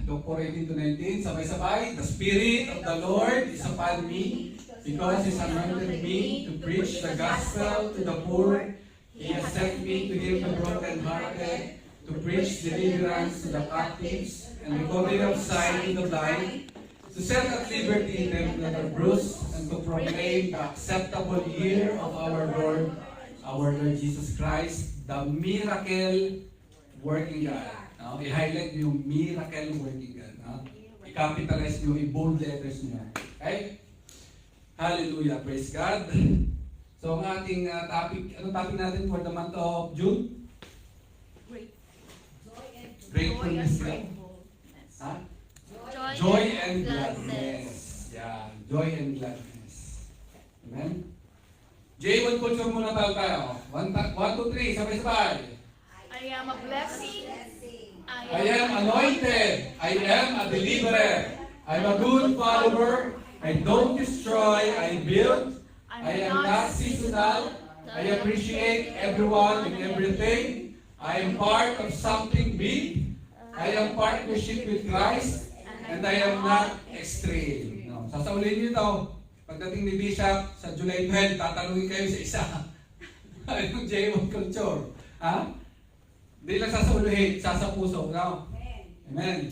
Luke 4:18-19. Sabay-sabay. The Spirit of the Lord is upon me because He's anointed me to preach the gospel to the poor. He has sent me to heal the brokenhearted, to preach deliverance to the captives, and recovery of sight to the blind, to set at liberty them that are bruised, and to proclaim the acceptable year of our Lord Jesus Christ, the miracle working God. No? I-highlight nyo yung miracle working God. No? I-capitalize nyo, i-bold letters nyo. Okay? Hallelujah. Praise God. So, ang ating topic, anong topic natin for the month of June? Gratefulness. Ha? Joy and gladness. Yeah, joy and gladness. Amen? J1 culture muna tayo. 1, 2, 3, sabay-sabay. I am a blessing. I am anointed. I am a deliverer. I'm a good follower. I don't destroy, I build. I am not seasonal. I appreciate everyone and everything. I am part of something big. I am partnership with Christ. And I am not extreme. No. Sasaulin niyo ito. Pagdating ni Bishop sa July 12, tatanungin kayo sa isa. Yung J1 culture. Ha? Hindi lang sasauluhin, sasapuso. No? Amen.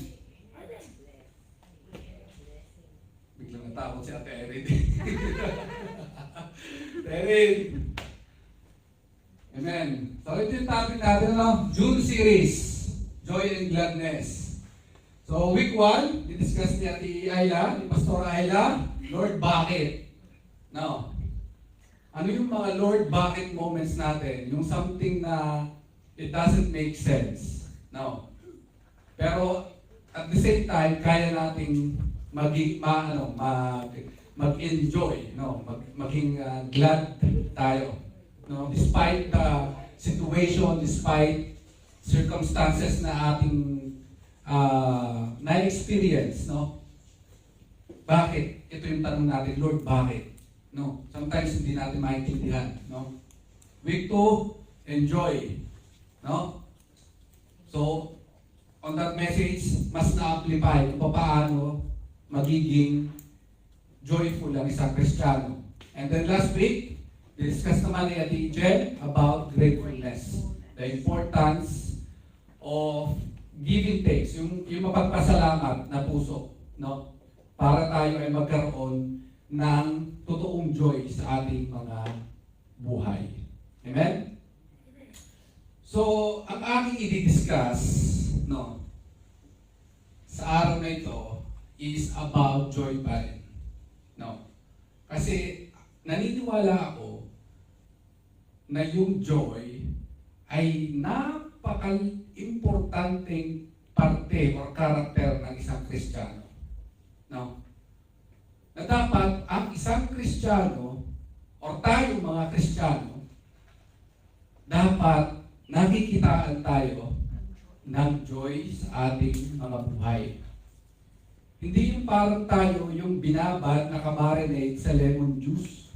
Biglang natakot si Ate Erin. Erin. Amen. So ito yung topic natin, no? June series. Joy and Gladness. So week 1, i-discuss ni Ate Ayla, ni Pastor Ayla, Lord, bakit? Now, ano yung mga Lord, bakit moments natin? Yung something na it doesn't make sense. No. Pero at the same time, kaya nating mag-enjoy, no? Maging glad tayo. No? Despite the situation, despite circumstances na ating na-experience, no? Bakit? Ito yung tanong natin, Lord, bakit? No? Sometimes hindi natin maintindihan, no? Week 2, enjoy. No? So, on that message, mas na-amplify kung paano magiging joyful ang isang Kristiyano. And then last week, discuss naman ni Ate Jen about gratefulness. The importance of giving thanks, yung mapagpasalamat na puso, no? Para tayo ay magkaroon ng totoong joy sa ating mga buhay. Amen? So, ang aking i-discuss, no, sa araw na ito is about joy pa rin. No? Kasi naniniwala ako na yung joy ay napaka-importanteng parte or karakter ng isang Kristiyano. No? Na dapat ang isang Kristiyano or tayong mga Kristiyano dapat nakikitaan tayo ng joy sa ating mga buhay. Hindi yung parang tayo yung binabad na kamarinate sa lemon juice.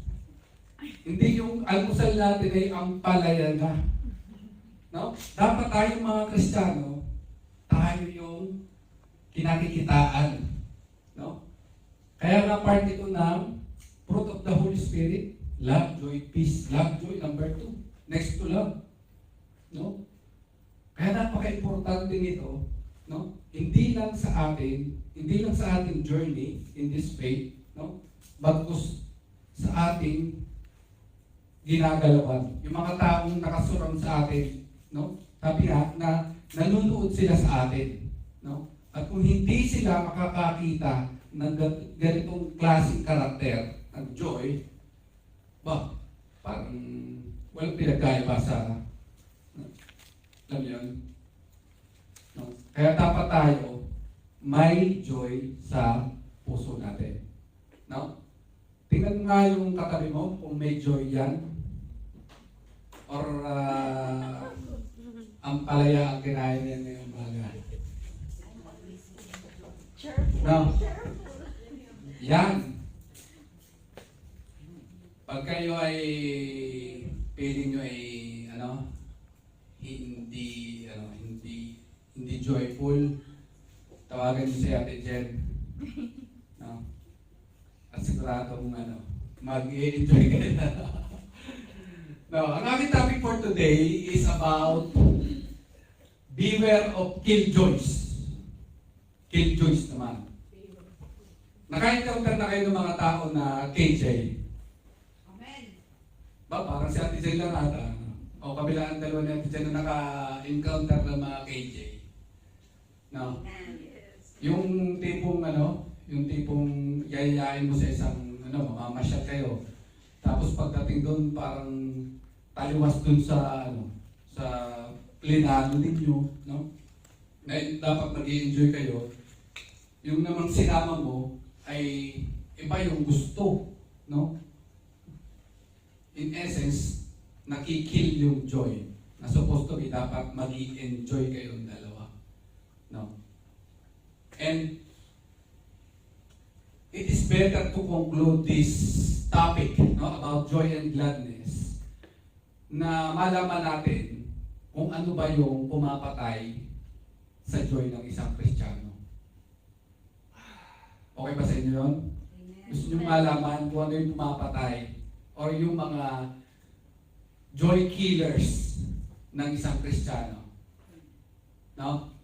Hindi yung almusal natin ay ang palaya na. No? Dapat tayong mga Kristiyano, tayo yung kinakikitaan. No? Kaya nga part ito ng fruit of the Holy Spirit, love, joy, peace. Love, joy, number 2. Next to love. No? Kaya napaka-importante nito, no? Hindi lang sa ating journey in this faith, no? Bagkus sa ating ginagalawan. Yung mga taong nakasurround sa atin, no? Sabi nga na nanonood sila sa atin, no? At kung hindi sila makakakita ng ganitong klaseng karakter, ng joy, parang walang pinagkaiba sa, alam yun? No? Kaya dapat tayo may joy sa puso natin. No? Tingnan nga yung katabi mo kung may joy yan. Or ang palaya ang kinain niya ngayong baga. No? Yan. Pag kayo ay feeling nyo ay hindi joyful, tawagan niyo si Ate Jen. No? At siguradong mag-i-enjoy kayo. No, ang aming topic for today is about beware of killjoys. Killjoys naman. Naka-encounter na kayo ng mga tao na KJ? Amen. Ba, parang si Ate Jen lang ata. O kabilaan dalawa ni Ate Jen na naka-encounter ng mga KJ. No? Yes. Yung tipong yayayain mo sa isang, mamamasyal kayo. Tapos pagdating doon, parang taliwas doon sa plinano ninyo, no? Na dapat mag-i-enjoy kayo. Yung namang sinama mo ay iba yung gusto, no? In essence, nakikill yung joy. Na supposed to be dapat mag-i-enjoy kayong dalawa, no? And it is better to conclude this topic, no, about joy and gladness, na malaman natin kung ano ba yung pumapatay sa joy ng isang Kristiyano. Okay ba sa inyo yun? Gusto nyo malaman kung ano yung pumapatay or yung mga joy killers ng isang Kristiyano? No?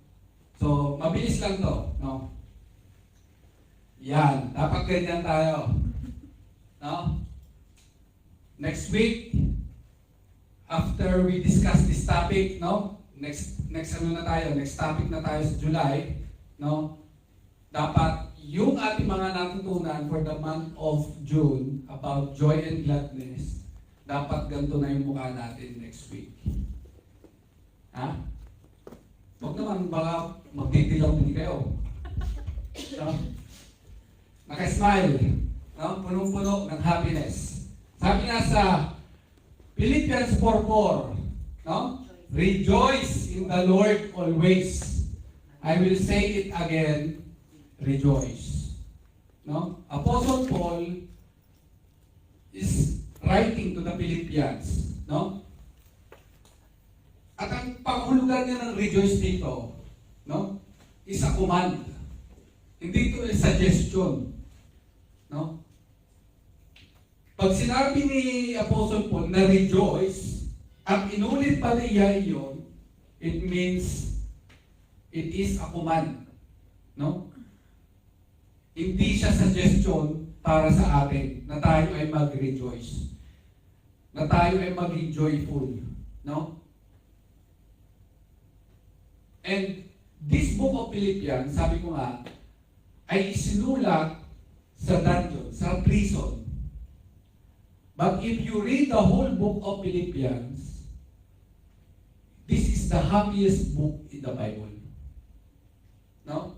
So, mabilis lang to, no? Yan, dapat ganyan tayo. No? Next week, after we discuss this topic, no? Next topic na tayo sa July, no? Dapat yung ating mga natutunan for the month of June about joy and gladness, dapat ganito na yung mukha natin next week. Ha? Huwag naman baka magtitilaw din kayo. No? Naka-smile, no? Punong-puno ng happiness. Sabi nga sa Philippians 4:4, no? Rejoice in the Lord always. I will say it again, rejoice. No? Apostle Paul is writing to the Philippians, no? At ang panghulugan niya ng rejoice dito, no? Is a command. Hindi ito is suggestion. No? Pag sinabi ni Apostle Paul na rejoice, at inulit pa niya iyon, it means it is a command. No? Hindi siya suggestion para sa atin na tayo ay mag-rejoice. Na tayo ay maging joyful. No? And this book of Philippians, sabi ko nga, ay isinulat sa dungeon, sa prison. But if you read the whole book of Philippians, this is the happiest book in the Bible. No?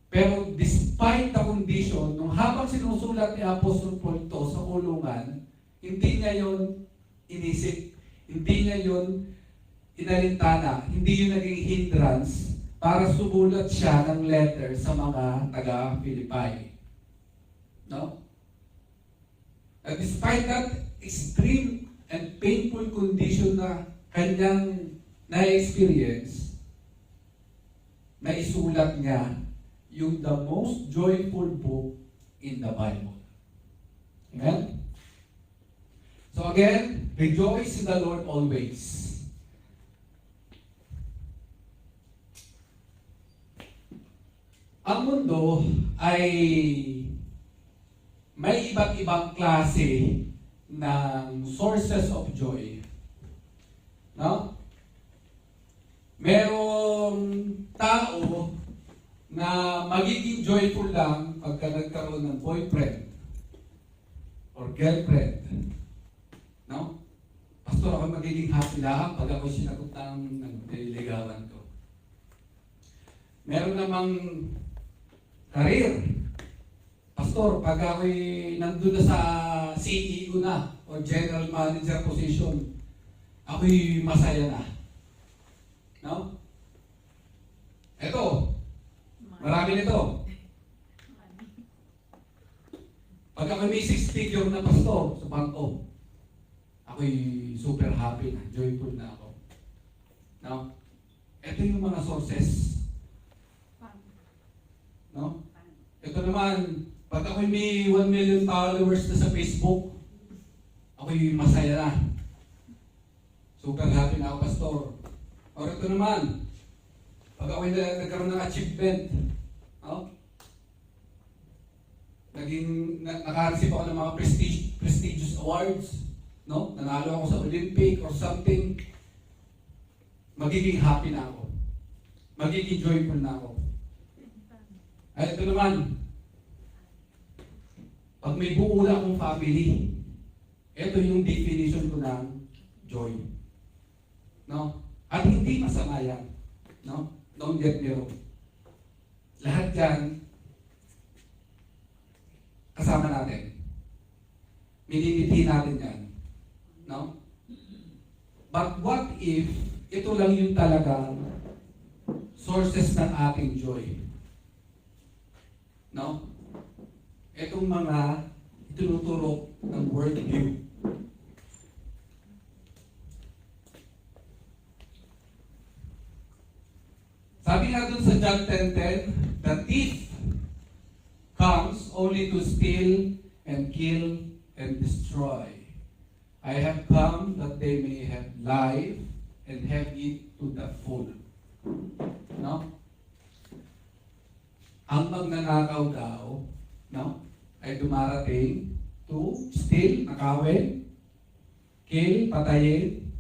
Pero despite the condition, nung habang sinusulat ni Apostle Paul ito sa kulungan, hindi niya yon inisip, hindi niya yon inalintana, hindi yun naging hindrance para sumulat siya ng letter sa mga taga-Philippi. No? And despite that extreme and painful condition na kanyang na-experience, naisulat niya yung the most joyful book in the Bible. Amen? So again, rejoice in the Lord always. Ang mundo ay may iba't ibang klase ng sources of joy. No? Merong tao na magiging joyful lang pagka nagkaroon ng boyfriend or girlfriend. No? Pastor, ako magiging happy lang pag ako sinagot ng nililigawan ko. Meron namang career. Pastor, pag ako'y nandun na sa CEO na o general manager position, ako'y masaya na. No? Eto, marami nito. Pag ako'y may 6-figure na pastor sa bangko, ako'y super happy na, joyful na ako. No? Ito yung mga sources No? Ito naman, pag ako'y may 1 million followers na sa Facebook, ako'y masaya na. Super happy na ako, pastor. Or ito naman, pag ako'y nagkaroon ng achievement, no? Naka-receive ako ng mga prestigious awards, no? Nanalo ako sa Olympic or something, magiging happy na ako. Magiging joyful na ako. Ay, ito naman, pag may buo na akong family, ito yung definition ko ng joy. No? At hindi masama yan. No? Don't get me wrong. Lahat yan, kasama natin. Minimiti natin yan. No? But what if ito lang yung talagang sources ng ating joy? No? Itong mga itinuturo ng worldview. Sabi nga dun sa John 10:10, the thief comes only to steal and kill and destroy. I have come that they may have life and have it to the full. No? Ang magnanakaw daw, no, ay dumarating to steal, nakawin, kill, patayin,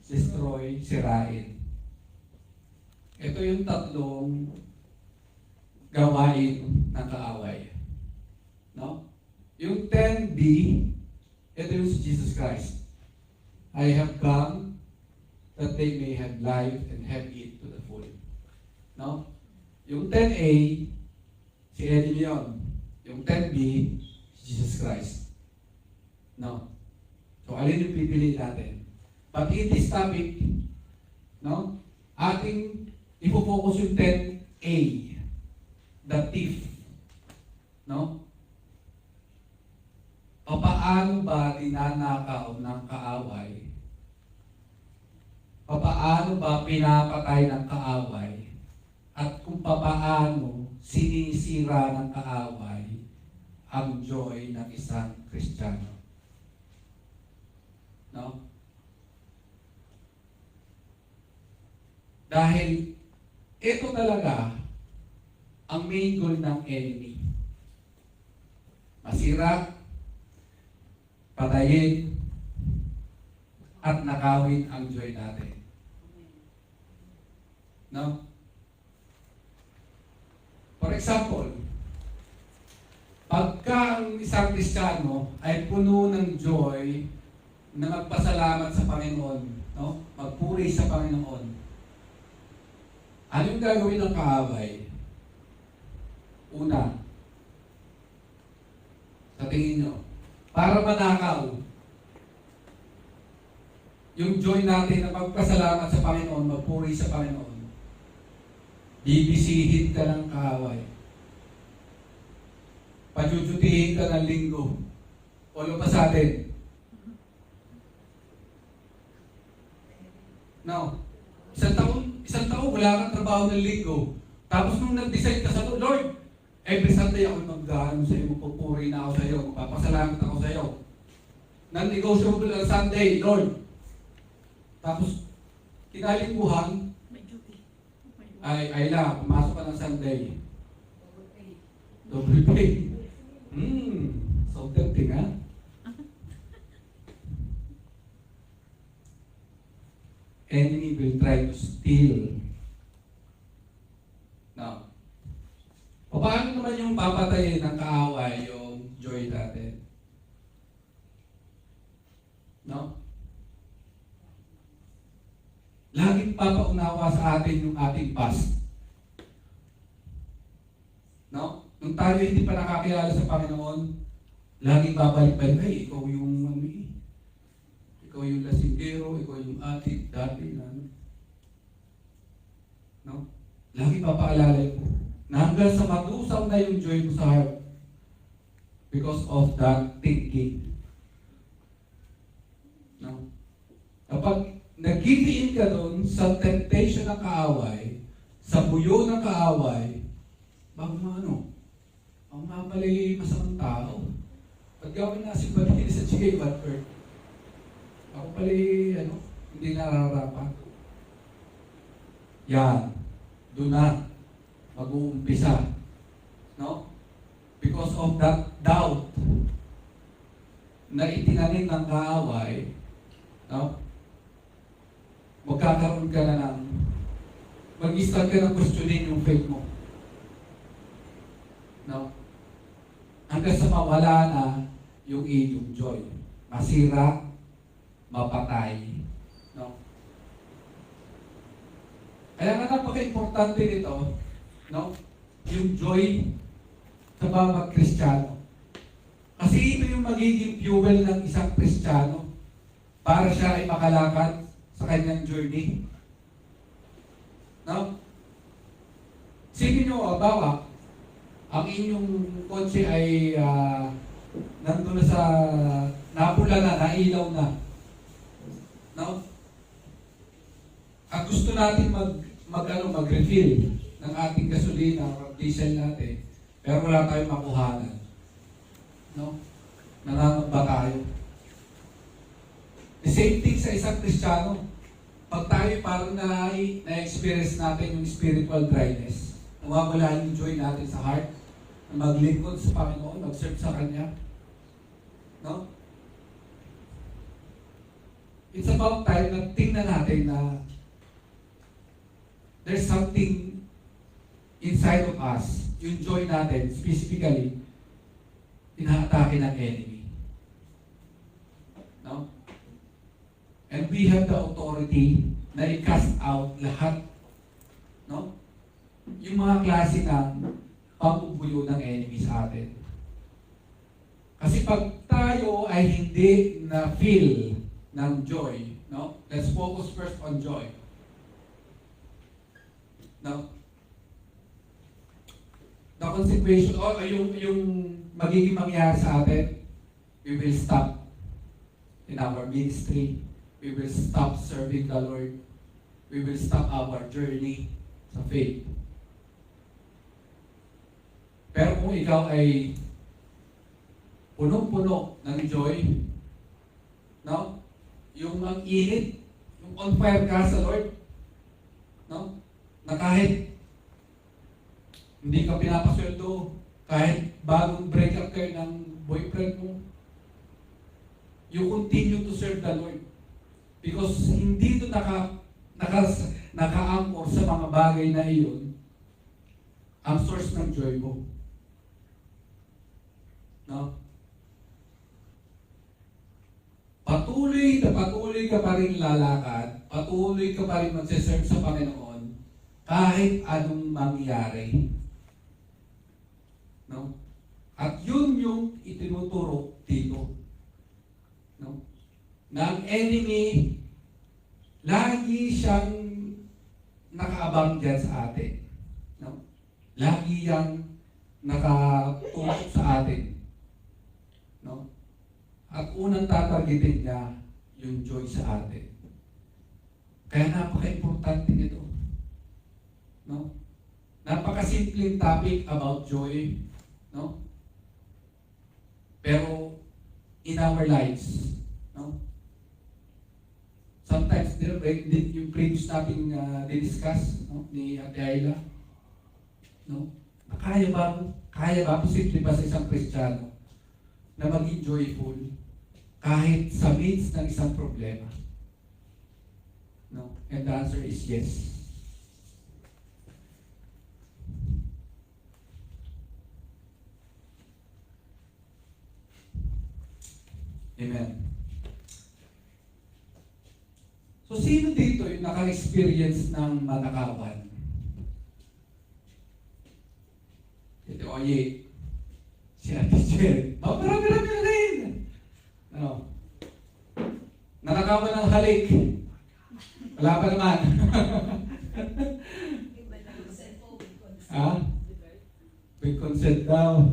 destroy, sirain. Ito yung tatlong gawain ng kaaway. No? Yung 10B, ito yung si Jesus Christ. I have come that they may have life and have it to the full. No? Yung 10A, si Eddie yun. Yung 10B, si Jesus Christ. No? So, alin yung pipili natin? But in this topic, no, ating ifo-focus yung 10A, the thief. No? O paano ba dinanakaw ng kaaway? O paano ba pinapatay ng kaaway? At kung paano sinisira ng kaaway ang joy ng isang Kristiyano. No? Dahil ito talaga ang main goal ng enemy. Masira, patayin, at nakawin ang joy natin. No? For example, pagka ang isang Kristiyano ay puno ng joy na magpasalamat sa Panginoon, no? Magpuri sa Panginoon, ano yung gagawin ng kaaway? Una, sa tingin nyo, para manakaw yung joy natin na magpasalamat sa Panginoon, magpuri sa Panginoon, bibisihin ka ng kaaway. Pajujutihin ka ng linggo. Walo pa sa atin. Now, isang taon wala kang trabaho ng linggo. Tapos nung nag-decide ka sa Lord, every Sunday ako mag-gaano sa iyo, magpupuri na ako sa iyo, magpapasalamat ako sa iyo. Non-negotiable ang Sunday, Lord. Tapos, kinalingkuhan, ay lang, pumasok ka ng Sunday. Double pay. So tempting, ha? Enemy will try to steal. Now, paano naman yung papatayin ng kaaway yung joy natin? No? Laging papaunawa sa atin yung ating past. No? Nung tayo hindi pa nakakilala sa Panginoon, laging babalik-balik, ay, ikaw yung ikaw yung lasinggero, ikaw yung atik, dati, no? Lagi papaalala ko na hanggang sa matusaw na yung joy mo sa heart because of that thinking. No? Kapag nag-give ka doon sa temptation ng kaaway, sa buyo ng kaaway, bago maano, ang mga pala'y masamang tao. Pag ako nasimbalihin sa J. Watford, ako pala'y, hindi nararapat. Yan, doon na mag-uumpisa. No? Because of that doubt na itinanim ng kaaway, no? Magkakaroon ka na ng, mag-start ka ng questionin yung faith mo. No? Hanggang sa mawala na yung iyong joy. Masira, mapatay. No? Kaya nga napaka-importante nito, no? Yung joy sa bawat Kristiyano. Kasi ito yung magiging fuel ng isang Kristiyano para siya ay makalakad sa kanyang journey. No? Sige nyo, bawa, ang inyong kotse ay nandun na sa napula na, nailaw na. No? At gusto natin mag-refill ng ating gasolina o diesel natin, pero wala tayong makuhanan. No? Nanganamba tayo. The same thing sa isang Kristiyano. Pag tayo parang na-experience natin yung spiritual dryness, nawawala yung joy natin sa heart, na maglingkod sa Panginoon, mag-serve sa Kanya. No? It's about time na tingnan natin na there's something inside of us, yung joy natin, specifically, inaatake ng enemy. No? And we have the authority na i-cast out lahat, no? Yung mga klase ng pambubuyo ng enemy sa atin. Kasi pag tayo ay hindi na-feel ng joy, no? Let's focus first on joy. No? The consequence, or yung magiging mangyari sa atin, we will stop in our ministry. We will stop serving the Lord. We will stop our journey sa faith. Pero kung ikaw ay punong-puno ng joy, no? Yung ang init, yung on fire ka sa Lord, no? Na kahit hindi ka pinapasweldo, kahit bagong break up kayo ng boyfriend mo, you continue to serve the Lord. Because hindi ito naka-anchor sa mga bagay na iyon ang source ng joy mo. No? Patuloy ka pa rin lalakad, patuloy ka pa rin magsiserve sa Panginoon kahit anong mangyari. No? At yun yung itinuturo dito. No? Na ang enemy, lagi siyang nakaabang dyan sa atin. No? Lagi yang nakatutok sa atin. No? At unang tatargetin niya yung joy sa atin. Kaya napaka-importante nito. No? Napaka-simpleng topic about joy. No? Pero in our lives, no? Sometimes, yung previous natin discuss, no? Ni Ate Ayla, no? Kaya ba, posible ba sa isang Kristiyano na maging joyful kahit sa midst ng isang problema? No? And the answer is yes. Amen. So, sino dito yung naka-experience ng manakawan? Ito, Oye. Si Ate Cher. Marami-rami na rin. Ano? Nanakawan ng halik. Wala pa naman. Iba na yung cellphone with consent. Ha? With consent daw.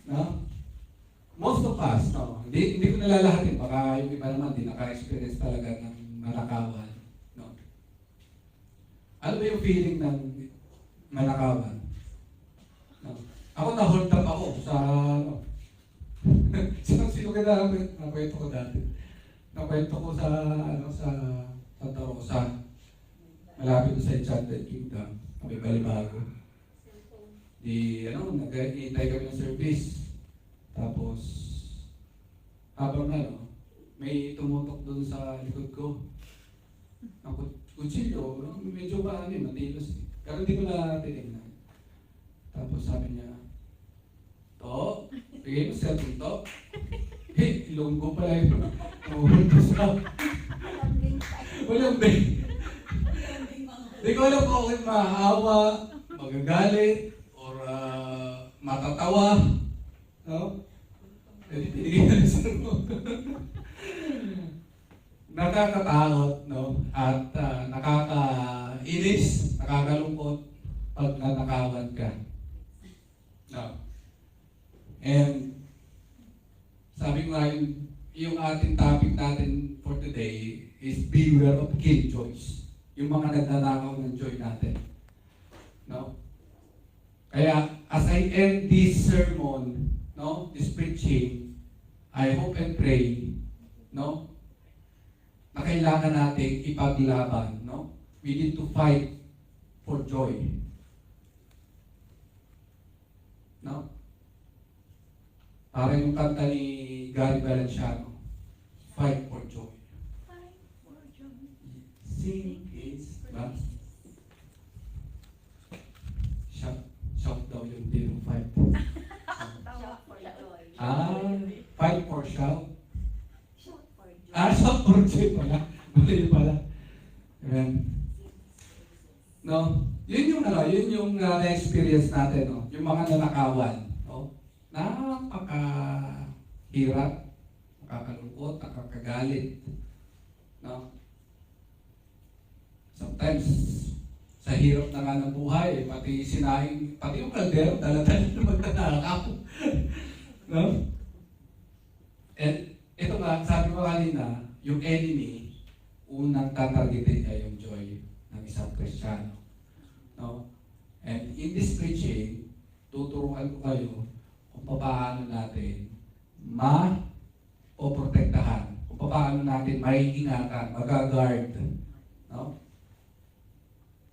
No? Most of us, no? Hindi ko nalalahatin. Baka yung iba naman, di naka-experience talaga ng manakawan. No? Ano ba yung feeling ng manakawan? Ako na-hold up ako sa ano. Sino ka nakwento ko dati? Nakwento ko sa sa Santa Rosa. Malapit sa Enchanted Kingdom. Kami balibago. Nag-iintay kami ng service. Tapos, habang may tumutok doon sa likod ko. Ang kutsilyo, medyo matilos eh. Pero hindi ko na tinignan. Tapos sabi niya, "To, bigay mo cellphone to." Ilonggo pala yun. Mahulog ko sa... Walang bing. Hindi ko alam kung ako'y mahahawa, magagalit, or matatawa. No? Pwede tinignan sa cellphone. Nakakatakot, no? At nakakainis, nakakalungkot pag nanakawan ka. No? And sabi ko nga yung ating topic natin for today is beware of killjoys. Yung mga nagnanakaw ng joy natin. No? Kaya as I end this sermon, no, this preaching, I hope and pray, no, na kailangan natin ipaglaban, no? We need to fight for joy. No? Para yung kanta ni Gary Valenciano, fight for joy. Sing is, ba? Shout daw yung tinong fight. Fight for shout. Shout for joy pala. Mali pala. Amen. No? Yun yung na-experience natin, no? Yung mga nanakawan, no? Napakahirap, nakakalungkot, nakakagalit, no? Sometimes, sa hirap na nga ng buhay, pati yung kaldero, dala-dala na magtanakaw. No? And ito nga, sabi ko kanina, yung enemy, unang tatargetin niya yung joy ng isang Kristiyano. No? And in this preaching, tuturuan ko kayo kung paano natin ma-protektahan, kung paano natin maiingatan, mag-guard, no?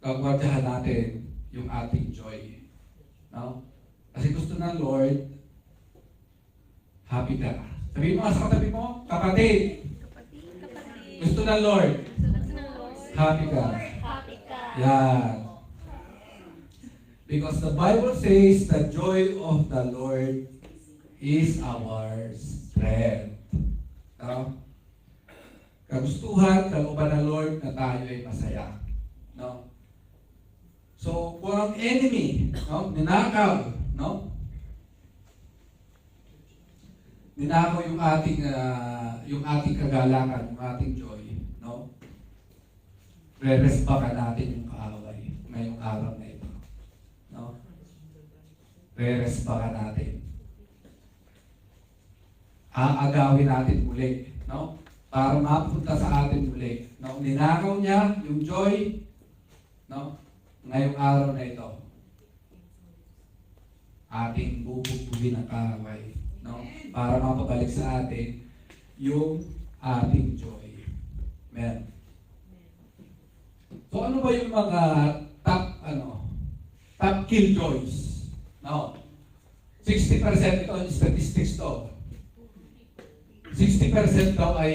Gagwardahan natin yung ating joy. No? Kasi gusto ng Lord, happy ka. Sabihin mo sa katabi mo, kapatid. Gusto ng Lord, happy ka. Yan. Because the Bible says the joy of the Lord is our strength. No? Kagustuhan, kalooban ng Lord na tayo ay masaya. No? So, kung ang enemy, no, ninakaw, no? Ninakaw yung ating kagalakan, yung ating joy, no? Re-resbakan natin yung kaaway ngayong araw na ito. No? Re-resbakan natin. Aagawin natin muli, no? Para mapunta sa atin muli. No? Ninakaw niya yung joy, no? Ngayong araw na ito. Ating bubugbugin ang kaaway, no? Para mapabalik sa atin yung ating joy. Amen. So ano ba yung mga top killjoys? No? 60% ito yung statistics to. 60% daw ay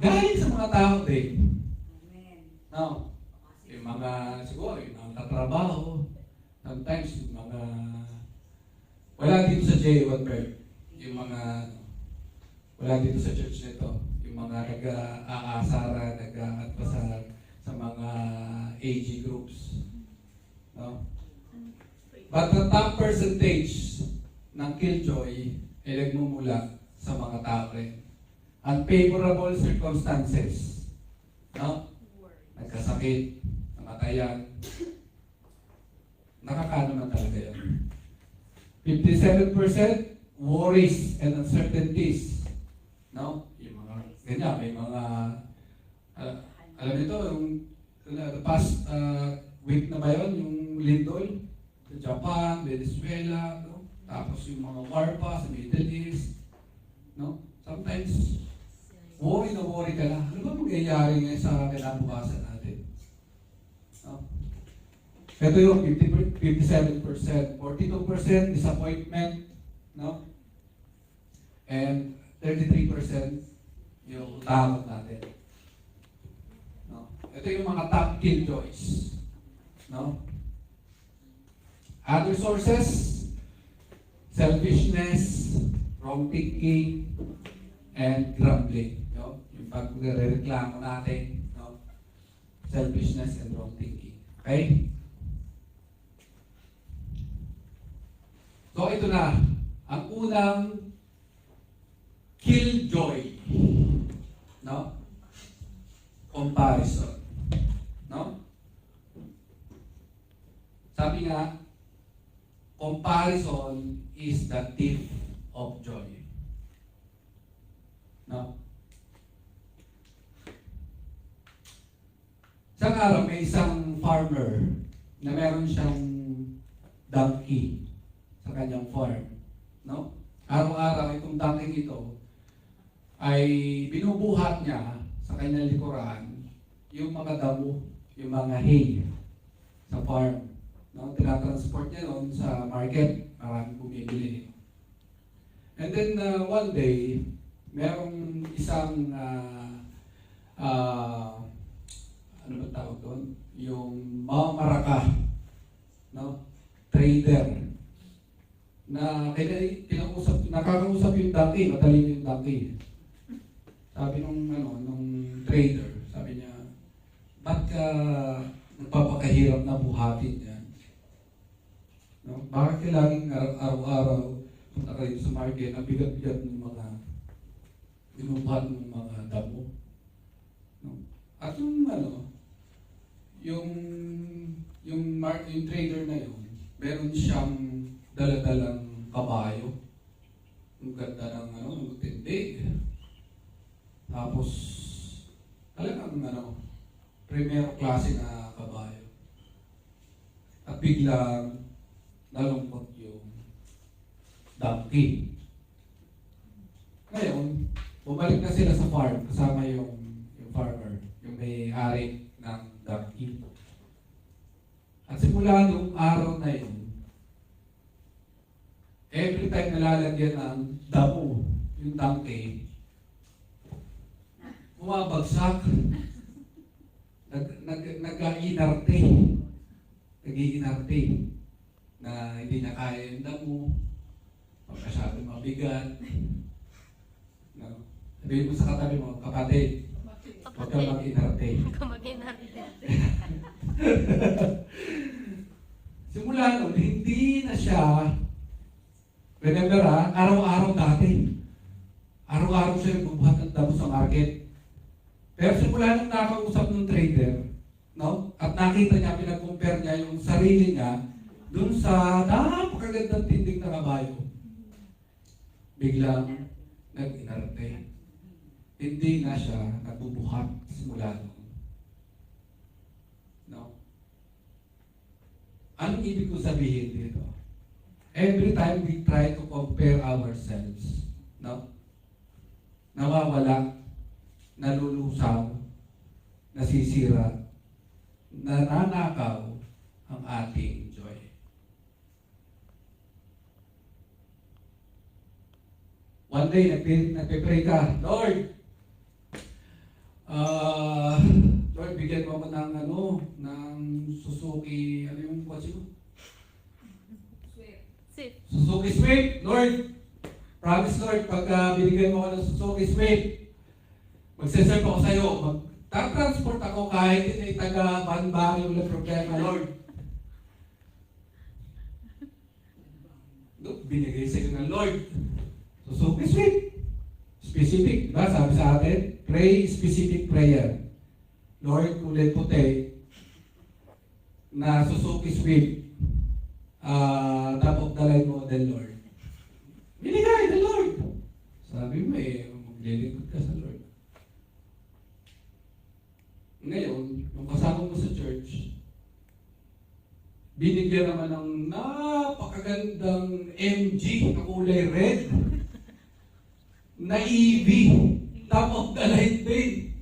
galing sa mga tao din. No? Yung mga, siguro, yung nagtatrabaho, sometimes yung mga, wala dito sa J1 Bird, yung mga, wala dito sa church nito, yung mga nag-aasara, nag-aatpasar sa mga AG groups. No? But the top percentage ng killjoy ay nagmumula sa mga tao rin. Unfavorable circumstances. No? Nagkasakit, namatayan. Nakakano man talaga yan. 57% worries and uncertainties. No? Yung mga, ganyan, may mga, alam nito, yung the past week na ba yun, yung lindol, sa Japan, Venezuela, no? Tapos yung mga war pa sa Middle East, no? Sometimes, worry na worry ka na. Ano ba mangyayari ngayon sa kinabukasan natin? No? Ito yung 57%, 42% disappointment, no? And 33% yung takot natin. No? Ito yung mga top killjoys. No? Other sources, selfishness, wrong thinking, and grumbling. No? Yung pagre-reklamo natin, no? Selfishness and wrong thinking. Okay? So ito na, ang unang killjoy. No? Comparison. No? Sabi nga, comparison is the thief of joy. No? Isang araw, may isang farmer na meron siyang donkey sa kanyang farm. No? Araw-araw, itong donkey ito ay binubuhat niya sa kanyang likuran yung mga damo, yung mga hay sa farm. No? Tinatransport niya noon sa market, maraming bumibili. And then one day, merong isang ano ba tawag doon? Yung mamaraka, no? Trader na nakakausap yung donkey, matalim yung donkey. Sabi nung trader, sabi niya, ba't ka nagpapakahirap na buhatin yan? No? Bakit ka laging araw-araw punta ka rin sa market, ang bigat-bigat ng mga binubuhat ng mga damo? No? At yung trader na yun, meron siyang dala-dalang kabayo. Ang ganda ng tindig. Tapos, talagang primero klase na kabayo. At biglang nalungkot yung donkey. Ngayon, bumalik na sila sa farm kasama yung farmer, yung may-ari ng donkey. At simula nung araw na yun, every time nalalagyan ng damo yung donkey, bumabagsak. Nag-iinarte. Nag-iinarte na hindi na kaya yung damo, pagkasyado mabigat. No? Sabihin mo sa katabi mo, kapatid, huwag kang mag-inarte. Simula nun, hindi na siya, remember araw-araw dati. Araw-araw siya nagbubuhat ng damo sa market. Pero simula nung nakausap ng trader, no? At nakita niya, pinag-compare niya yung sarili niya dun sa napakagandang tindig na kabayo. Biglang nag-inarte. Hindi na siya nagbubuhat simula nun. No? Anong ibig ko sabihin dito? Every time we try to compare ourselves, no? Nawawala, nalulusaw, nasisira, nananakaw ang ating joy. One day, nagpe-pray ka, Lord, Lord, bigyan mo ako ng Suzuki, ano yung kotse mo? Swift. Suzuki Swift, Lord. Promise, Lord, pag binigyan mo ako ng Suzuki Swift, magsaserve ako sa'yo, mag-transport ako kahit hindi taga-Banbari, walang problema, Lord. No, binigay sa'yo ng Lord. Suzuki Swift. Specific, diba? Sabi sa atin, pray specific prayer. Lord, kulay puti na Suzuki Swift. Top of the line model, Lord. Binigay the Lord. Sabi mo maglilingkod ka sa Lord. Ngayon, yung kasama mo sa church, binigyan naman ng napakaganda magandang MG na kulay red, na EV, top of the line din.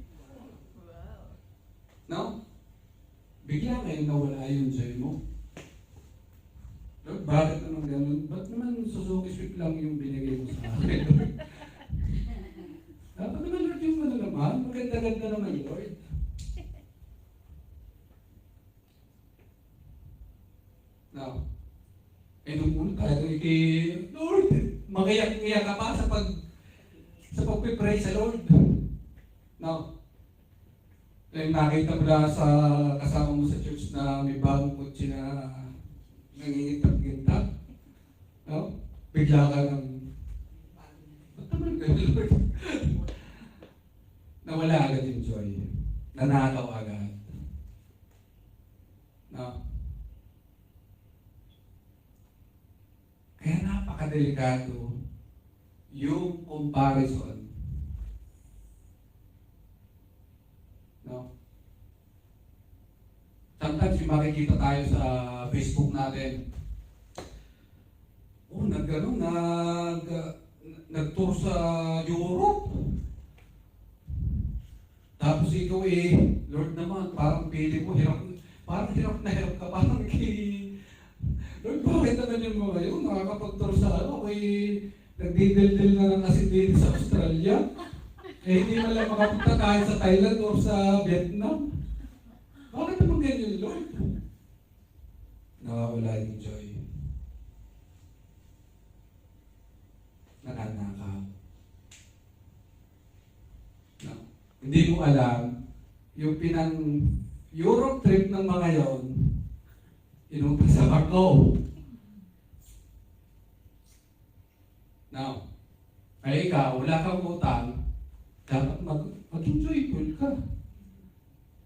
No? Bigla ngayon nawala yung joy mo. Lord, bakit naman ganun? Ba't naman Suzuki Swift lang yung binigay mo sa akin? Dapat naman Lord yung ano naman, maganda-ganda naman Lord. Now, nung una tayo kay Lord, magayak-ngayak ka pa sa pagpipray sa Lord. Now, nakita mo na sa kasama mo sa church na may bagong kutsi na nangingitak-gintak. No? Bigla ka ng, ba't naman ganun, Lord? Nawala agad yung joy. Nanakaw agad. No? Kaya napakadelikado yung comparison. No? Sometimes yung makikita tayo sa Facebook natin, nag-tour sa Europe. Tapos ikaw Lord naman, parang pili mo, parang hirap na hirap ka, parang Lord, bakit naman yung mga yun? Nakakapag-tour sa nagdidildil na ng asin sa Australia. Hindi man lang makapunta kahit sa Thailand o sa Vietnam. Bakit naman ganyan, Lord? Nawawala yung joy. Nananakaw. No. Hindi mo alam, yung Europe trip ng mga yon, inutang sa Macau. Now, ay ikaw, wala kang utang, dapat maging joyful ka.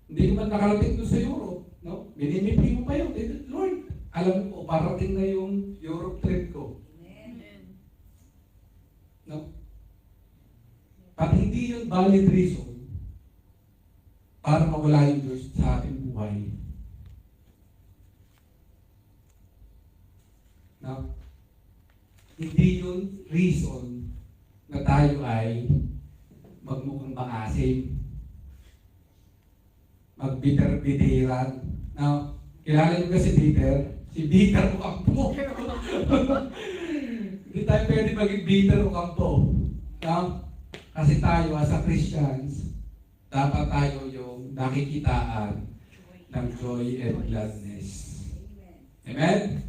Hindi ka man nakarating doon sa Europe, no? Binimipi mo pa yun. Lord, alam ko, parating na yung Europe trip ko. Amen. No? Pag hindi yun valid reason para mawala yung Diyos sa ating buhay. No? Hindi yun reason na tayo ay magmukhang maasim. Magbiter-bitiran. Now, kilala niyo ba si Peter? Si Peter Ocampo. Hindi tayo pwede maging Peter Ocampo. Now, kasi tayo as a Christians, dapat tayo yung nakikitaan ng joy and gladness. Amen?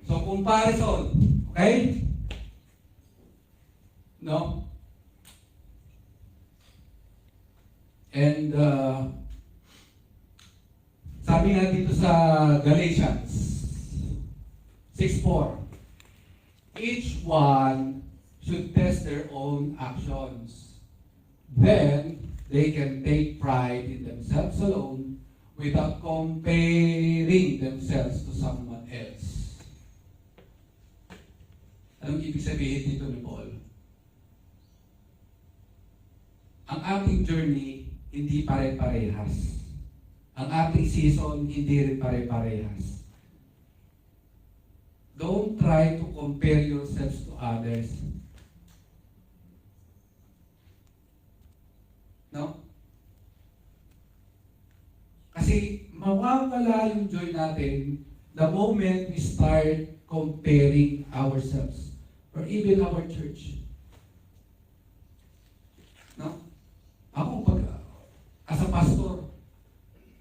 So, comparison. Okay? No? And, sabi nga dito sa Galatians 6:4, each one should test their own actions. Then, they can take pride in themselves alone without comparing themselves to someone else. Anong ibig sabihin dito ni Paul? Ang ating journey hindi pare-parehas. Ang ating season hindi rin pare-parehas. Don't try to compare yourselves to others. No? Kasi mawawala yung joy natin the moment we start comparing ourselves or even our church. No? Ako, as a pastor,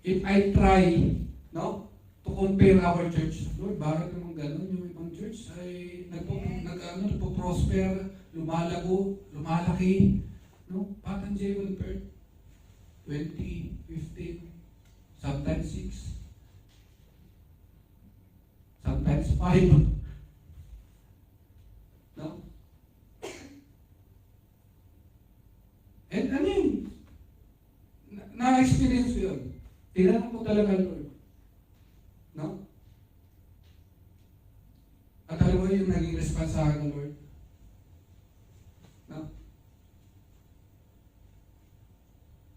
if I try, no, to compare our church, Lord, bakit naman ganun yung ibang church ay nagpo-prosper, lumalago, lumalaki, no? Patang J1 per 20, 15, sometimes 6, sometimes 5. No? And I mean, na-experience ko yun. Tinanong ko talaga, Lord. No? At alam mo yung naging response sa akin, Lord? No?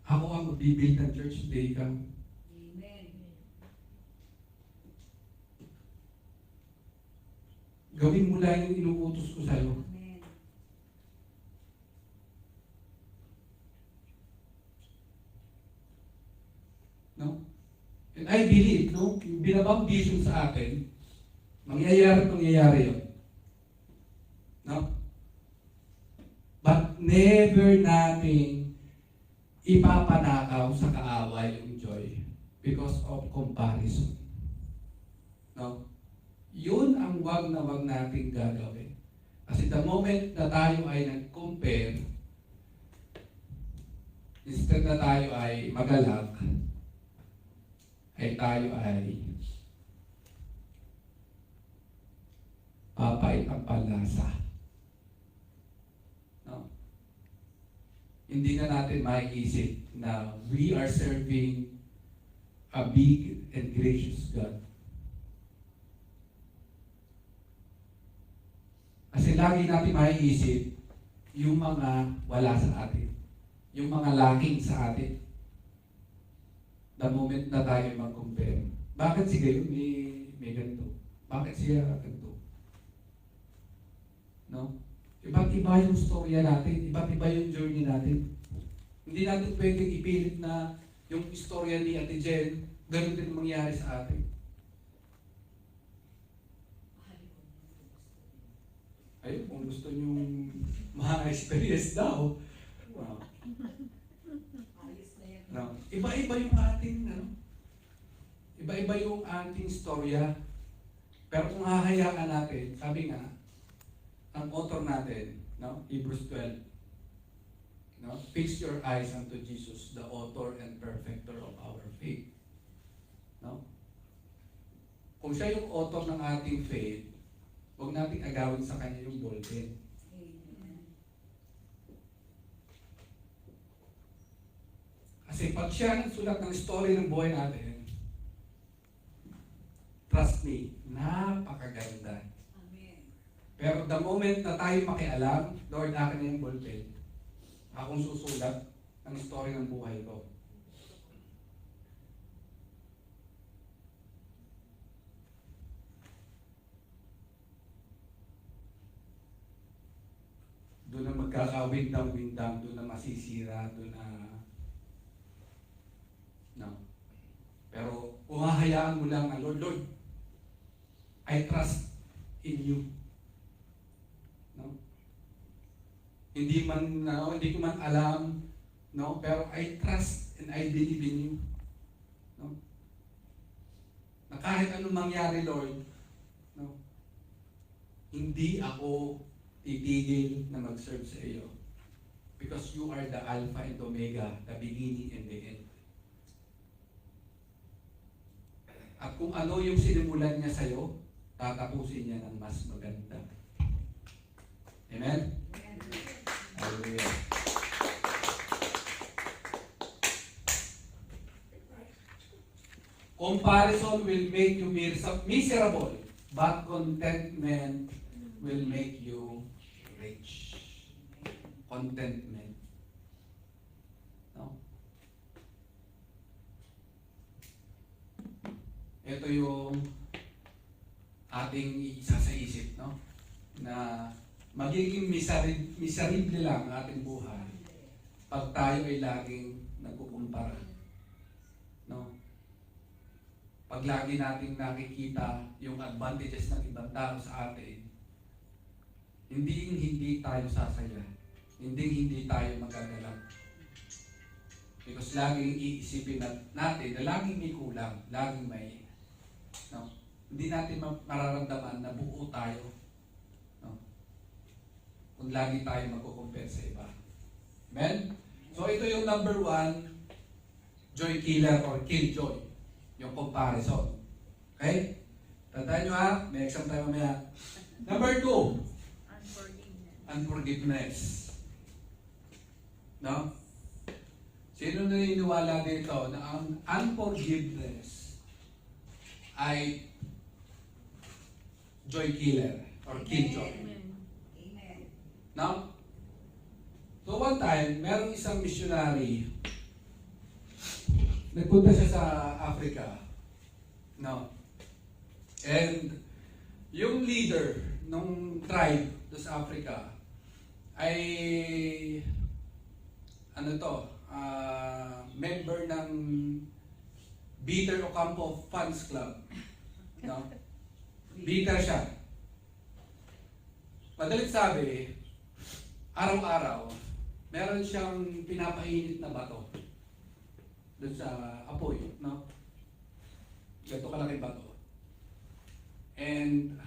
Ako ang mag-build ng church, hindi ikaw. Amen. Gawin mo lang yung inuutos ko sa'yo. Amen. No? And I believe, no, yung binabambisyon sa atin, mangyayari yun. No? But never nating ipapanakaw sa kaaway yung joy because of comparison. No? Yun ang wag na wag nating gagawin. Kasi the moment na tayo ay nag-compare, instead na tayo ay magalak, ay tayo ay papait ang panlasa. No? Hindi na natin maiisip na we are serving a big and gracious God. Kasi lagi natin maiisip yung mga wala sa atin. Yung mga lacking sa atin. The moment na tayo mag-compare. Bakit si Gayon may ganito? Bakit siya ganito? No? Iba't iba yung storya natin. Iba't iba yung journey natin. Hindi natin pwedeng ipilit na yung istorya ni Ate Jen, ganun din mangyari sa atin. Ayun, kung gusto nyo ma-experience daw, wow. Ayos na yan. No. Iba-iba yung ating, iba-iba yung ating storya. Pero kung hahayaan natin, sabi nga, ang author natin, no, Hebrews 12, no, fix your eyes unto Jesus, the author and perfecter of our faith. No? Kung siya yung author ng ating faith, huwag nating agawin sa kanya yung ballpen. Amen. Kasi pag siya nagsulat ng story ng buhay natin, trust me, napakaganda. Amen. Pero the moment na tayo makialam, Lord, akin na yung ballpen. Akong susulat ng story ng buhay ko. Doon na magkakawindang-windang, doon na masisira, doon na... No. Pero kung hahayaan mo lang na, Lord, I trust in you. No? Hindi ko man alam, no? Pero I trust and I believe in you. No? Na kahit anong mangyari, Lord, no? Hindi ako titigil na mag-serve sa iyo. Because you are the Alpha and Omega, the beginning and the end. At kung ano yung sinimulan niya sa iyo, tatapusin niya ng mas maganda. Amen? Hallelujah. Comparison will make you miserable, but contentment will make you rich. Contentment. No? Ito yung ating isa sa isip, no? Na magiging miserable lang ang ating buhay pag tayo ay laging nagkukumpara. No? Pag lagi nating nakikita yung advantages ng ibang tao sa atin, hindi tayo sasaya. Hindi tayo magagalak. Because laging iisipin natin na laging may kulang, laging may, no? Hindi natin mararamdaman na buo tayo, no? Kung lagi tayo magkukumpare sa iba. Amen? So ito yung number 1, joy killer or kill joy. Yung comparison. Okay? Tandaan nyo ha, may exam tayo mamaya. Number 2, unforgiveness. No? Sino naniniwala dito na ang unforgiveness ay joy killer or kill joy? Amen. No? So one time, merong isang missionary, nagpunta siya sa Africa. No? And yung leader nung tribe doon sa Africa ay ano to, member ng Peter Ocampo Fans Club. No? Peter siya. Madalit sabi, araw-araw, meron siyang pinapainit na bato doon sa apoy, no? Ganito kalaki bato. And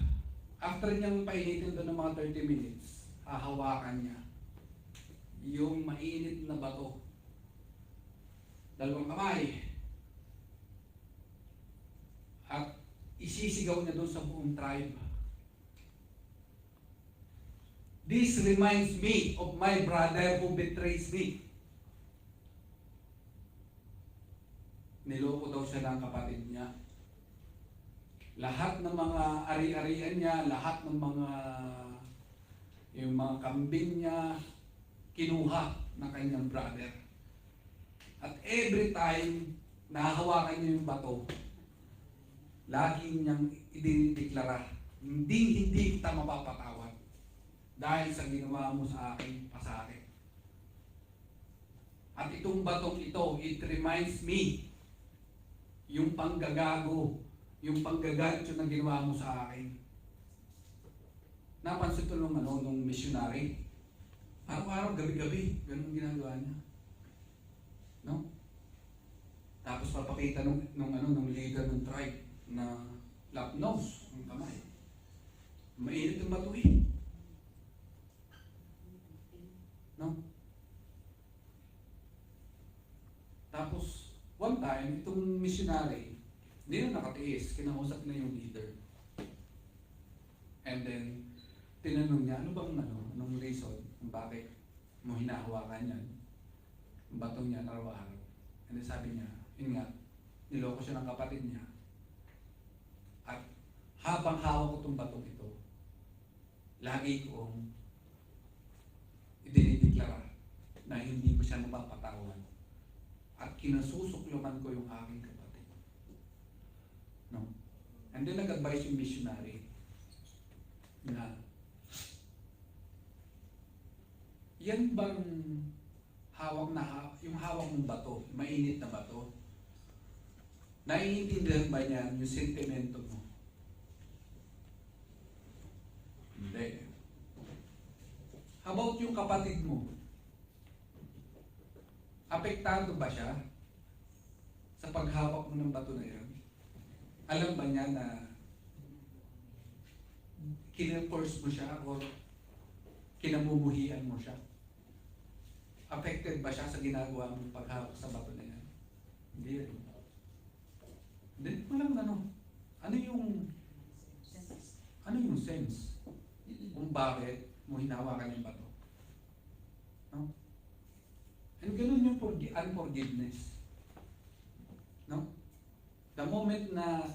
after niyang painitin doon ng mga 30 minutes, hahawakan niya yung mainit na bato. Dalawang kamay. At isisigaw niya doon sa buong tribe. This reminds me of my brother who betrays me. Niloko daw siya ng kapatid niya. Lahat ng mga ari-arian niya, lahat ng yung mga kambing niya, kinuha ng kanyang brother. At every time nahahawakan niya yung bato, lagi niyang idinideklara, hindi kita mapapatawad dahil sa ginawa mo sa akin, pasakit. At itong batong ito, it reminds me yung panggagago, yung panggagancho na ginawa mo sa akin. Napansin ko nung missionary. Araw-araw, gabi-gabi, ganun ginagawa niya. No? Tapos papakita nung leader ng tribe na lapnos ang kamay. Mainit ang bato eh. No? Tapos, one time, itong missionary, hindi na nakatiis, kinausap na yung leader. And then, tinanong niya, anong reason, kung bakit mo hinahawakan yan, ang batong niya araw-araw. And then sabi niya, yun nga, niloko siya ng kapatid niya. At habang hawak ko itong batong ito, lagi kong idinideklara na hindi ko siya napapatawan at kinasusukluman ko yung aking kapatid. No? And then nag-advise yung missionary na yan bang yung hawak mong bato, mainit na bato, naiintindihan ba niyan yung sentimento mo? Hindi. How about yung kapatid mo? Apektado ba siya sa paghawak mo ng bato na yan? Alam ba niya na kina-force mo siya o kinamumuhian mo siya? Affected ba siya sa ginagawa mong paghawak sa bato na yan? Hindi rin. Hindi, walang ano yung sense? Kung bakit mo hinawakan yung bato? No? And ganun yung unforgiveness. No? The moment na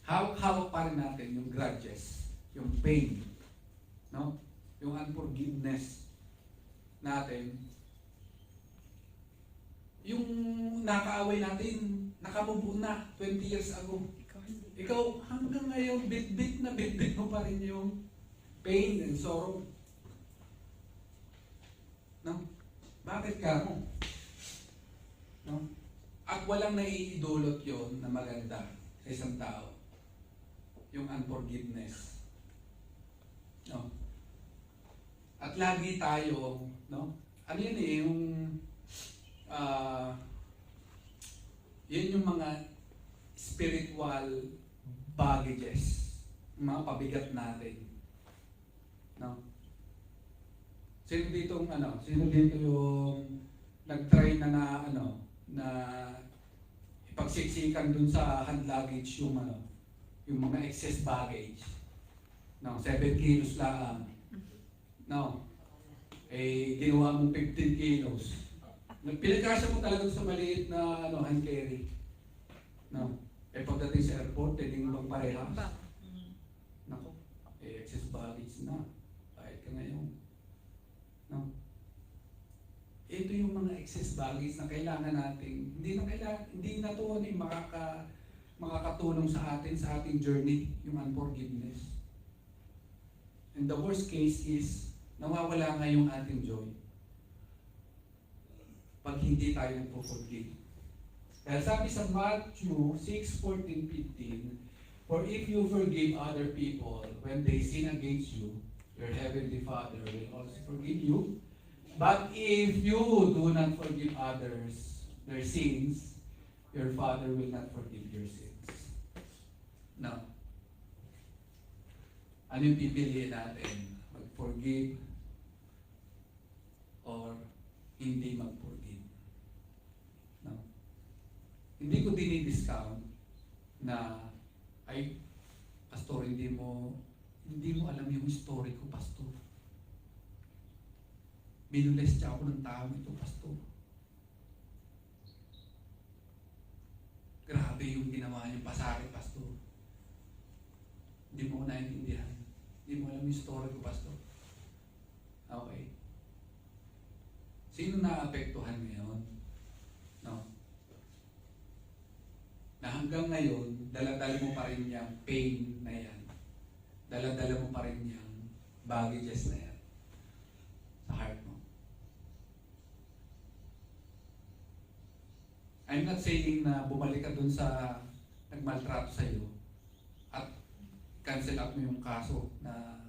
hawak pa rin natin yung grudges, yung pain, no? Yung unforgiveness natin, yung nakaaway natin, nakamubo na 20 years ago. Ikaw hanggang ngayon, bit-bit mo pa rin yung pain and sorrow. No? Bakit ka mo? No? At walang naiidulot yon na maganda sa isang tao. Yung unforgiveness. No? At lagi tayo, no? Ano yun eh, yun yung mga spiritual baggages, mga pabigat natin. No? Sino dito yung nag-try na ipagsiksikan dun sa hand luggage yung mga excess baggage. No, 7 kilos lang. No. Ginawa mong 15 kilos. Pinagkasya mo talaga sa maliit na hand carry. No. Pagdating sa airport, pwedeng bang parehas? Nako, excess baggage na. Kahit ka ngayon. No? Ito yung mga excess baggage na kailangan natin. Hindi na to makakatulong sa ating journey, yung unforgiveness. And the worst case is, nawawala nga yung ating joy. Pag hindi tayo nagpo-forgive. Kaya sabi sa Matthew 6:14-15, for if you forgive other people when they sin against you, your heavenly Father will also forgive you. But if you do not forgive others their sins, your Father will not forgive your sins. Now, ano yung pipiliin natin? Mag-forgive or hindi mag-forgive? No? Hindi ko dinidiscount na ay, pastor, hindi mo alam yung story ko, pastor. Binules siya ako ng tao ito, pastor. Grabe yung ginawa niyong pasari, pastor. Hindi mo ko naiintindihan. Hindi mo alam yung story ko, pastor. Okay. Sino naapektuhan ngayon? No? Na hanggang ngayon, dala-dala mo pa rin yung pain na yan. Dala-dala mo pa rin yung baggages na yan sa heart mo. I'm not saying na bumalik ka dun sa nagmaltrato sa'yo at cancel out mo yung kaso na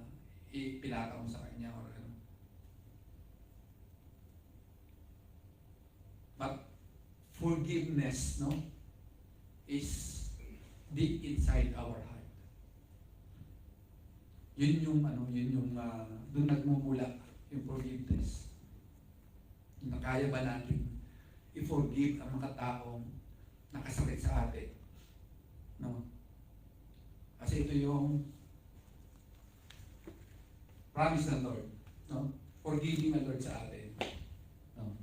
ipinata mo sa kanya or ano. But forgiveness, no? Is deep inside our heart. Yun yung doon nagmumula yung forgiveness. Na kaya ba natin i-forgive ang mga taong nakasakit sa atin? No? Kasi ito yung promise ng Lord, no? Forgiving ang Lord sa atin. No?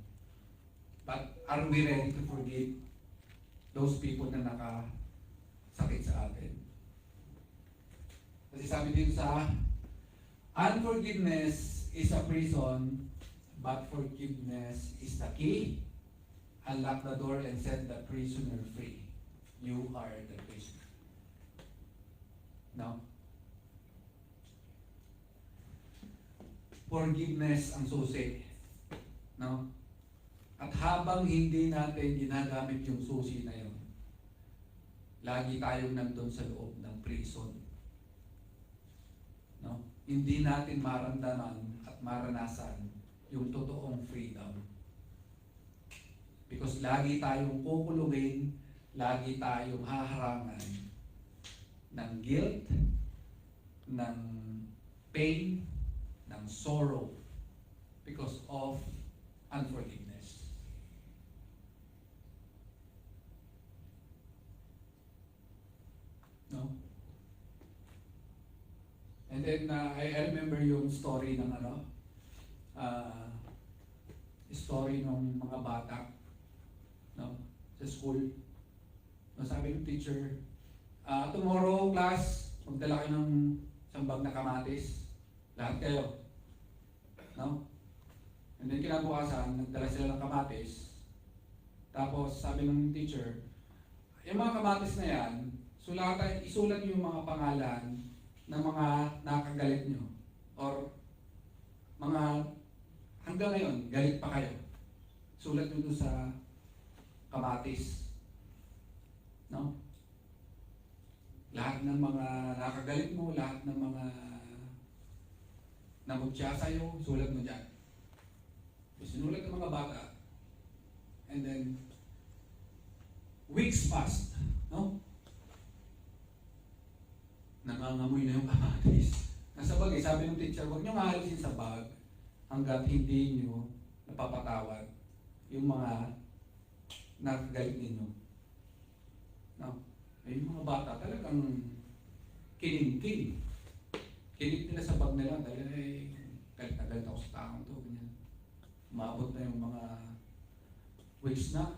But are we ready to forgive those people na nakasakit sa atin? Kasi sabi dito sa unforgiveness is a prison, but forgiveness is the key. Unlock the door and set the prisoner free. You are the prisoner. No? Forgiveness ang susi. No? At habang hindi natin ginagamit yung susi na yun, lagi tayong nandun sa loob ng prison. No? Hindi natin maramdaman at maranasan yung totoong freedom. Because lagi tayong kukulungin, lagi tayong haharangan ng guilt, ng pain, ng sorrow because of unforgiveness. No? And then I remember yung story ng story ng mga bata, no, sa school. No, sabi ng teacher, tomorrow class, magdala kayo ng sambag na kamatis. Lahat kayo. No? And then kinabukasan, nagdala sila ng kamatis. Tapos sabi ng teacher, yung mga kamatis na yan, isulat niyo yung mga pangalan ng mga nakagalit nyo. Or mga hanggang ngayon, galit pa kayo. Sulat nyo doon sa kamatis. No? Lahat ng mga nakagalit mo, lahat ng mga namutya sa'yo, sulat mo dyan. Sinulat ng mga bata. And then, weeks passed. No? Nangangamoy na yung kamatis. Nasa bagay, sabi ng teacher, huwag nyo maalisin sa bag hanggat hindi nyo napapatawad yung mga nakagalit ninyo. No? Yung mga bata talagang kining-king. Kinig nila sa bag nila dahil galit na galit ako sa taong to. Ganyan. Umabot na yung mga weeks na,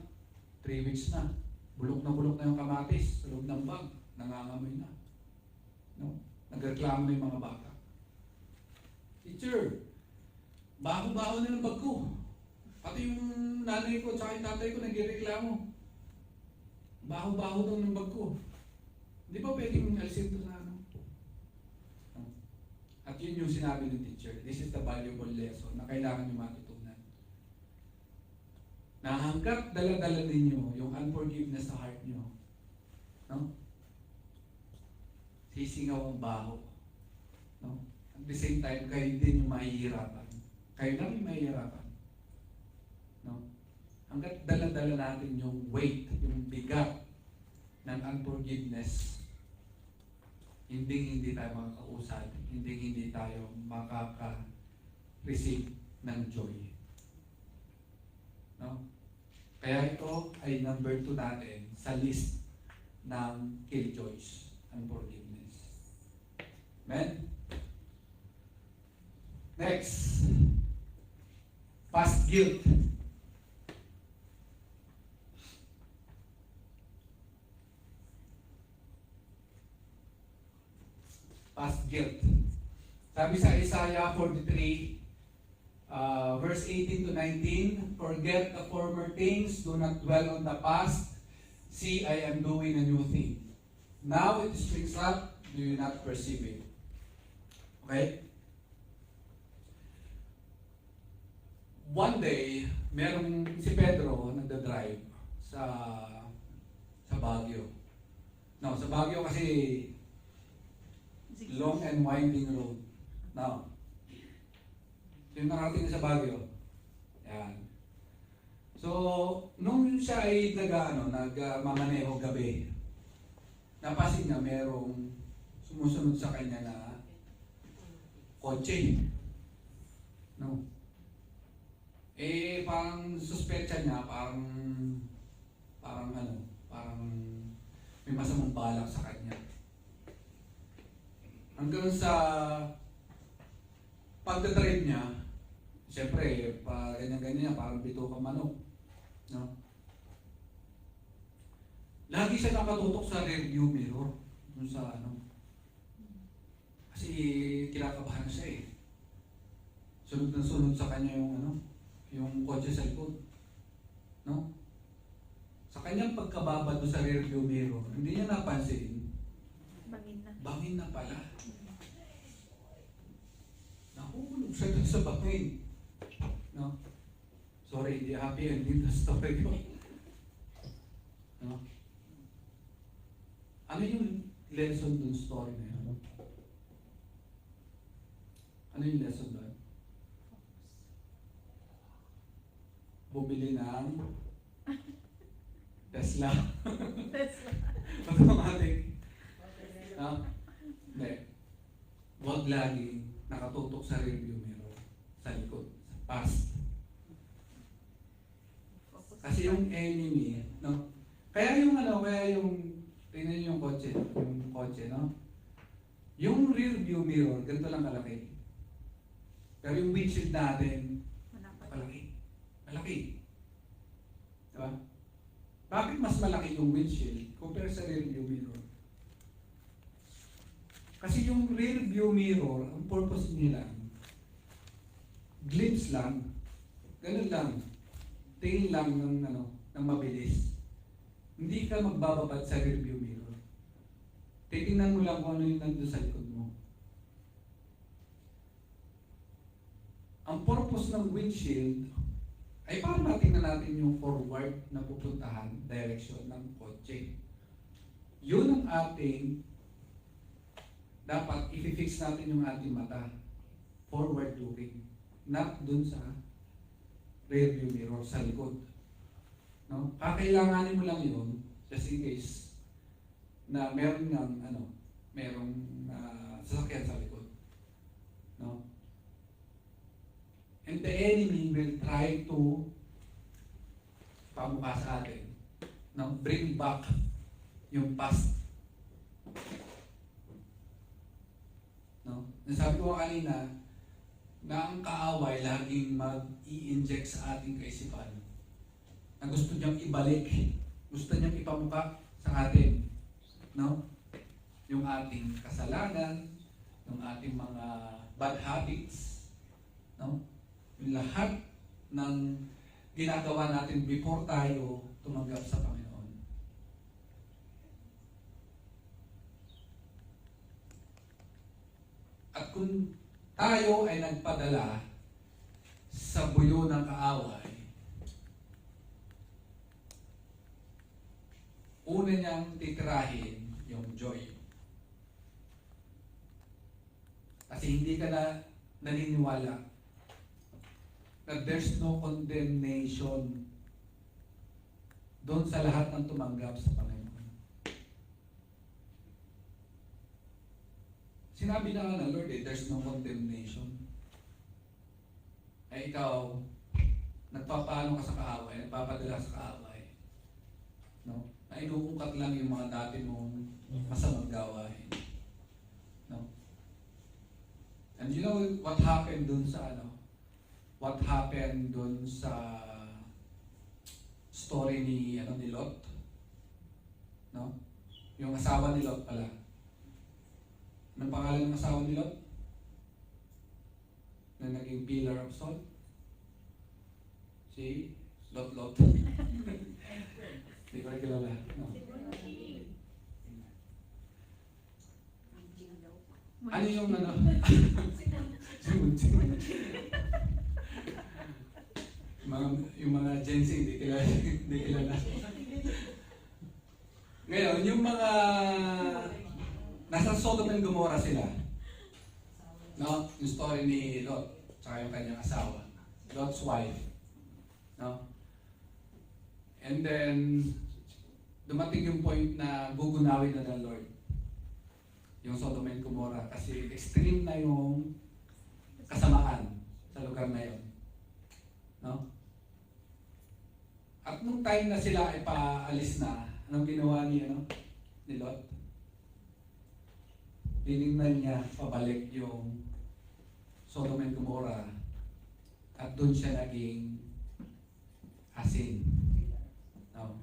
3 weeks na. Bulok na yung kamatis sa loob ng bag. Nangangamoy na. No? Nagreklamo na yung mga bata. Teacher, baho-baho na ng bag ko. Pati yung nanay ko at yung tatay ko nagreklamo. Baho-baho daw ng bag ko. Di ba pwedeng alisin ito sa ano? At At yun yung sinabi ng teacher. This is the valuable lesson na kailangan nyo matutunan. Na hanggat dala-dala ninyo yung unforgiveness sa heart nyo, no? Sisingaw ang baho. No? At the same time, kayo din yung mahihirapan. Kayo lang yung mahihirapan. No? Hanggat dala-dala natin yung weight, yung bigat ng unforgiveness, hindi tayo makakausad, hindi tayo makaka-receive ng joy. No? Kaya ito ay number 2 natin sa list ng killjoys, unforgiveness. Amen? Next, past guilt. Past guilt. Sabi sa Isaiah 43, verse 18 to 19, forget the former things, do not dwell on the past. See, I am doing a new thing. Now it springs up, do you not perceive it? Okay? One day, merong si Pedro nagda-drive sa Baguio. No, sa Baguio kasi long and winding road. Now, yung nakarating sa Baguio. Yan. So, nung siya ay nagmamaneho gabi, napansin niya merong sumusunod sa kanya na kotse. No? Parang suspecha niya, parang may masamang balak sa kanya. Hanggang sa pagdadrive niya, siyempre, ganyan-ganyan, parang bito ka manok. No? Lagi siya nakatutok sa rearview mirror. Kasi kinakabahan siya eh. Sunod na sunod sa kanya yung kotse sa likod. No? Sa kanyang pagkababa doon sa rearview mirror, hindi niya napansin, bangin na pala. Nahulog siya doon sa bangin. No? Sorry, hindi happy ending na story ko. No? Ano yung lesson doon story na yun? Ano yung lesson doon? Bumili ng Tesla. Automatic. Hindi. Huwag lagi nakatutok sa rearview mirror, sa likod, sa past. Kasi yung enemy, no? Kaya yung tingnan niyo yung kotse, no? Yung rearview mirror, ganito lang kalaki. Pero yung windshield natin, malaki. Diba? Bakit mas malaki yung windshield compare sa rear view mirror? Kasi yung rear view mirror, ang purpose nila, glimpse lang, ganun lang, tingin lang ng mabilis. Hindi ka magbababad sa rear view mirror. Titingnan mo lang kung ano yung nandun sa likod mo. Ang purpose ng windshield ay para matingnan natin yung forward na pupuntahan, direction ng kotse. Yun ang ating dapat i-fix natin yung ating mata. Forward looking. Not dun sa rear view mirror, sa likod. No? Kakailanganin mo lang yun just in case na meron merong sasakyan sa likod. No? And the enemy will try to pamukha sa atin. No? Bring back yung past. No? Nasabi ko kanina na ang kaaway laging mag-i-inject sa ating kaisipan na gusto niyang ibalik, gusto niyang ipamukha sa atin. No? Yung ating kasalanan, yung ating mga bad habits, no? Yung lahat ng ginagawa natin before tayo tumanggap sa Panginoon. At kung tayo ay nagpadala sa buyo ng kaaway, una niyang titirahin yung joy. Kasi hindi ka na naniniwala na there's no condemnation doon sa lahat ng tumanggap sa Panginoon. Sinabi na nga ng Lord, there's no condemnation. Ay ikaw, nagpapalo ka sa kaaway, nagpapadala sa kaaway. No? Na inuungkat lang yung mga dati mong masamang gawain. No? And you know what happened dun sa What happened dun sa story ni Lot? No? Yung asawa ni Lot pala. Anong pangalan ng asawa ni Lot? Na naging pillar of salt? Si Lot. Hindi ko rin kilala. No? Ano yung yung mga Gen Z, hindi kilala. Ngayon, yung mga nasa Sodom and Gomorrah sila. No? Yung story ni Lot, tsaka yung kanyang asawa. Lot's wife. No? And then, dumating yung point na gugunawin na ng Lord yung Sodom and Gomorrah kasi extreme na yung kasamaan sa lugar na yun. No? At nung time na sila ay paalis na, anong ginawa ni Lot? Tinignan niya pabalik yung Sodom and Gomorrah at doon siya naging asin. No?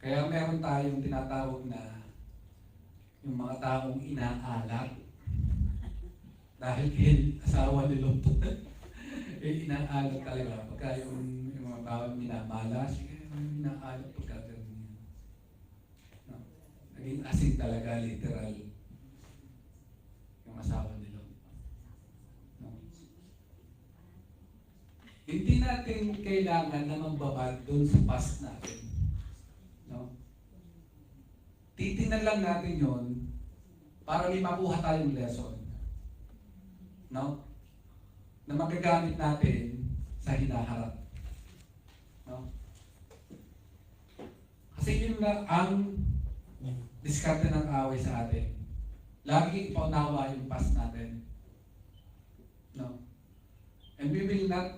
Kaya meron tayong tinatawag na yung mga taong inaalat dahil kay asawa ni Lot. Inaalat talaga. Pagka yung mga bawang minamala, sige, inaalat pagka ganyan. No? Naging asin talaga, literal. Yung asawa ni Lot. No? Hindi natin kailangan na magbabad doon sa past natin. No? Titingnan lang natin yon para may makuha tayong lesson. No? Na magagamit natin sa hinaharap. No? Kasi yun na ang diskarte ng away sa atin. Lagi ipaunawa yung past natin. No? And we will not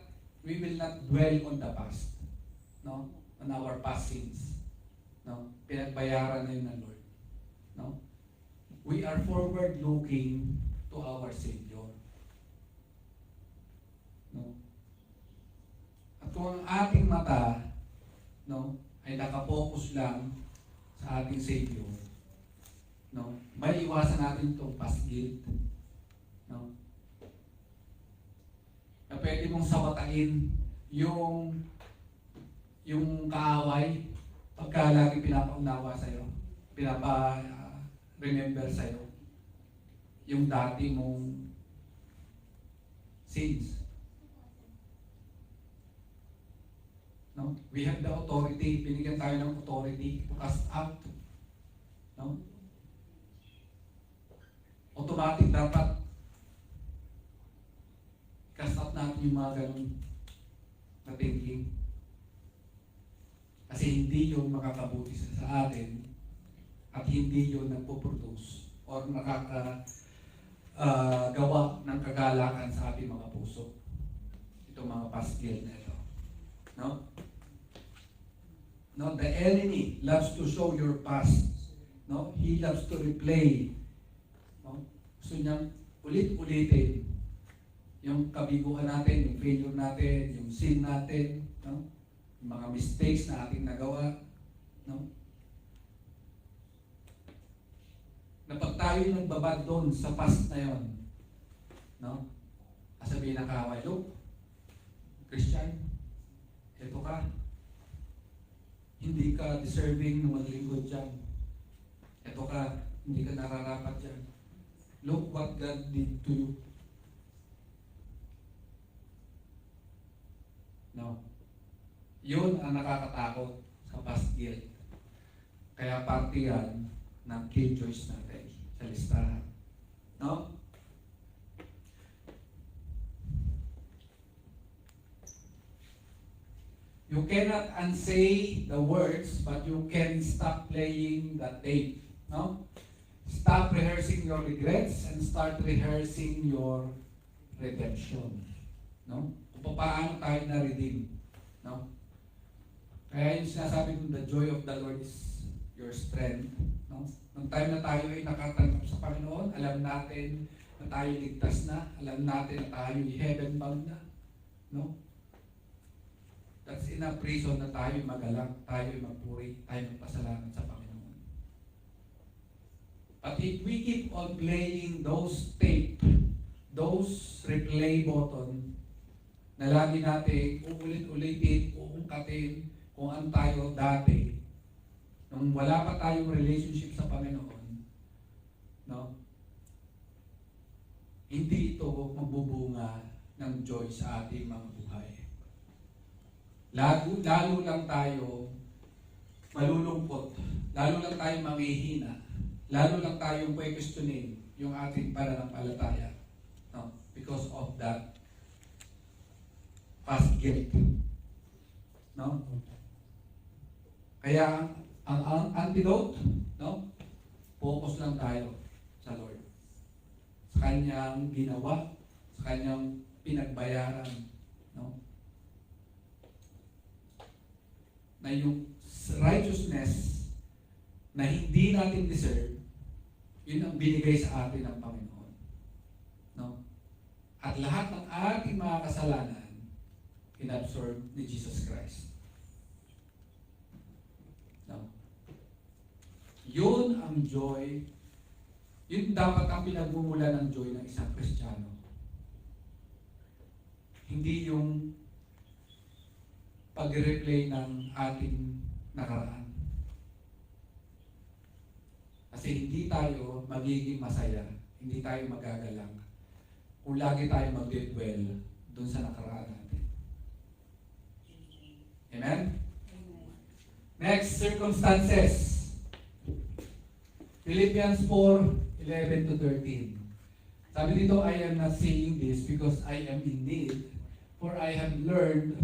dwell on the past. No? On our past sins. No? Pinagbayaran na yun ng Lord. No? We are forward looking to our Savior. No? At kung ang ating mata, no, ay nakapokus lang sa ating Savior, no, may iwasan natin itong past guilt. No? Na pwede mong sabatain yung kaaway pagka lagi pinapaunawa sa'yo, remember sa'yo yung dati mong sins. No? We have the authority, binigyan tayo ng authority to cast out. No? Automatic dapat cast out natin yung mga ganun na thinking. Kasi hindi yun makakabuti sa atin at hindi yun nagpo-produce or gawa ng kagalakan sa ating mga puso. Itong mga past guilt na ito. No? No, the enemy loves to show your past. No? He loves to replay. No? Gusto niyang ulit-ulitin yung kabiguan natin, yung failure natin, yung sin natin, no? Yung mga mistakes na ating nagawa, no? Na pag tayo nagbabad doon sa past na yon, no? Sabihin ng kaaway, look, Christian, ito ka, hindi ka deserving na maglingkod dyan. Ito ka, hindi ka nararapat dyan. Look what God did to you. No? Yun ang nakakatakot sa past guilt. Kaya parte yan ng kill choice natin sa listahan. No? You cannot unsay the words, but you can stop playing the tape. No? Stop rehearsing your regrets and start rehearsing your redemption. No? Kung paano tayo na-redeem. No? Kaya yung sinasabi ko, the joy of the Lord is your strength. No? Nung time na tayo ay nakatanggap sa Panginoon, alam natin na tayo ligtas na, alam natin na tayo heaven bound na. No? That's in a prison na tayo magalak, tayo magpuri, tayo magpasalamat sa Panginoon. But if we keep on playing those tape, those replay button, na lagi natin uulit-ulitin, uungkatin kung ano tayo dati, nung wala pa tayong relationship sa Panginoon, no? Hindi ito magbubunga ng joy sa ating mga buhay. Lalo lang tayo malulungkot, lalo lang tayo mamihina, lalo lang tayong questionin yung ating pananampalataya, no? Because of that past guilt. No? Kaya ang antidote, no? Focus lang tayo sa Lord. Sa kanyang ginawa, sa kanyang pinagbayaran, no? Na yung righteousness na hindi natin deserve, yun ang binigay sa atin ng Panginoon. No? At lahat ng ating mga kasalanan, inabsorb ni Jesus Christ. No? Yun ang joy, yun dapat ang pinagmumula ng joy ng isang Kristiyano. Hindi yung pag-replay ng ating nakaraan. Kasi hindi tayo magiging masaya, hindi tayo magagalang kung lagi tayo mag-dwell doon sa nakaraan natin. Amen? Next, circumstances. Philippians 4:11 to 13. Sabi dito, I am not saying this because I am in need, for I have learned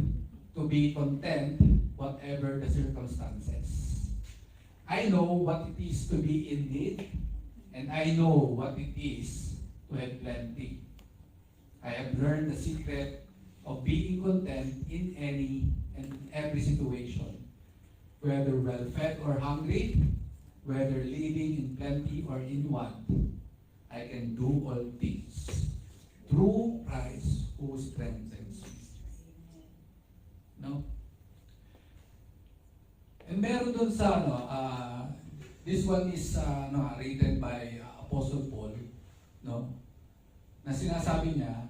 to be content whatever the circumstances. I know what it is to be in need, and I know what it is to have plenty. I have learned the secret of being content in any and every situation, whether well-fed or hungry, whether living in plenty or in want. I can do all things through Christ who strengthens me. No? And meron doon sa this one is written by Apostle Paul, no? Na sinasabi niya,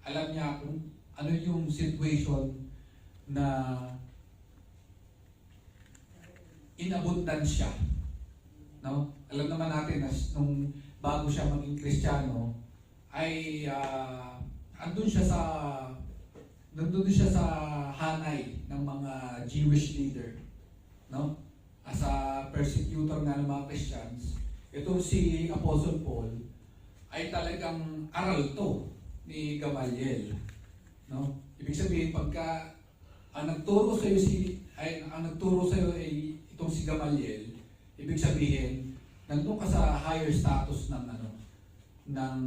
alam niya kung ano yung situation na inabundan siya. No? Alam naman natin na nung bago siya maging Kristiyano ay nandun siya sa hanay ng mga Jewish leader, no? As a persecutor nga ng mga Christians. Itong si Apostle Paul ay talagang aral to ni Gamaliel, no? Ibig sabihin pagka ang nagturo sa iyo ay itong si Gamaliel, ibig sabihin nandun ka sa higher status ng ng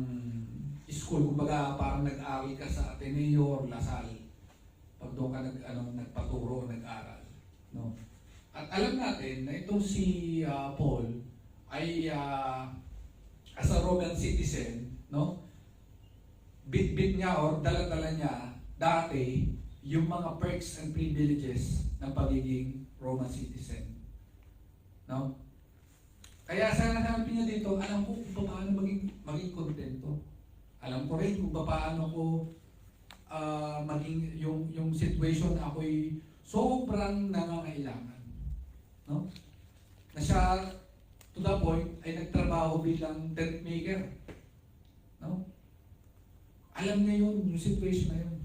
school, kumbaga parang nag-aral ka sa Ateneo or Lasal. Pag doon ka nagpaturo, nag-aral, no? At alam natin na itong si Paul ay as a Roman citizen, no? Bit-bit niya or dala-dala niya dati yung mga perks and privileges ng pagiging Roman citizen, no? Kaya sana namin niya dito, alam ko kung paano maging kontento. Alam ko rin kung paano ko maging yung situation na ako'y sobrang nangangailangan. No? Na siya, to the point, ay nagtrabaho bilang tent maker. No? Alam niya yung situation na yun.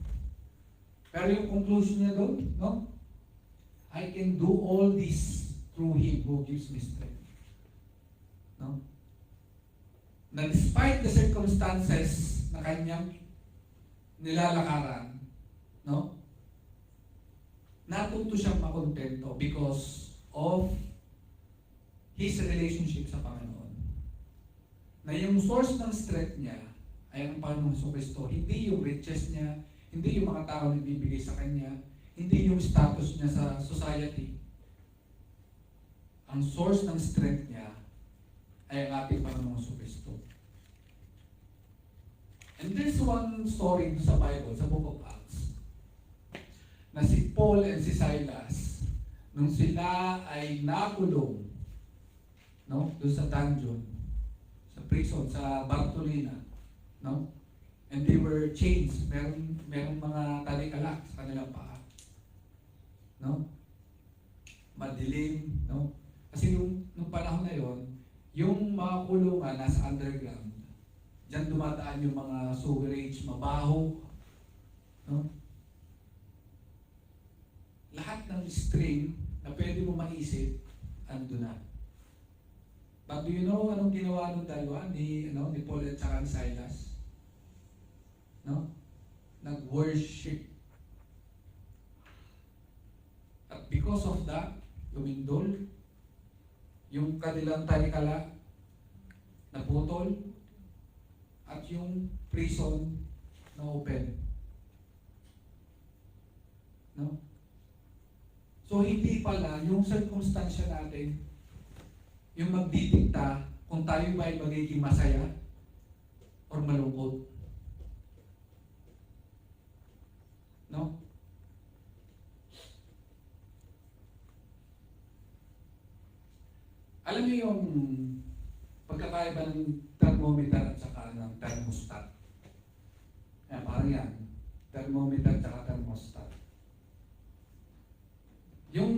Pero yung conclusion niya doon, no? I can do all this through Him who gives me strength. No? Na despite the circumstances na kanyang nilalakaran, no? Natuto siyang makontento because of his relationship sa Panginoon. Na yung source ng strength niya ay ang Panginoong Jesucristo, hindi yung riches niya, hindi yung mga tao na bibigay sa kanya, hindi yung status niya sa society. Ang source ng strength niya ay ang ating Panginoong Jesucristo. And there's one story sa Bible, sa Book of Acts, na si Paul and si Silas, nung sila ay nakulong, no, doon sa dungeon, sa prison, sa Bartolina, no? And they were chains. Merong mga talikala sa kanilang paa. No? Madilim, no? Kasi nung panahon na yon, yung mga kulungan nasa underground. Diyan dumadaan yung mga sewerage, mabaho, no? Lahat ng stream na pwede mo maisip, ando na. But do you know anong ginawa ng dalawa ni Paul at saka ni Silas? No? Nag-worship. At because of that, lumindol, yung kanilang talikala naputol, at yung prison na open. No? So hindi pala yung circumstansya natin yung magdidikta kung tayo ba ay magiging masaya or malungkot. No? Alam niyo yung pagkakaiba ng thermometer at saka ng thermostat. Parang yan. Thermometer at saka thermostat. Yung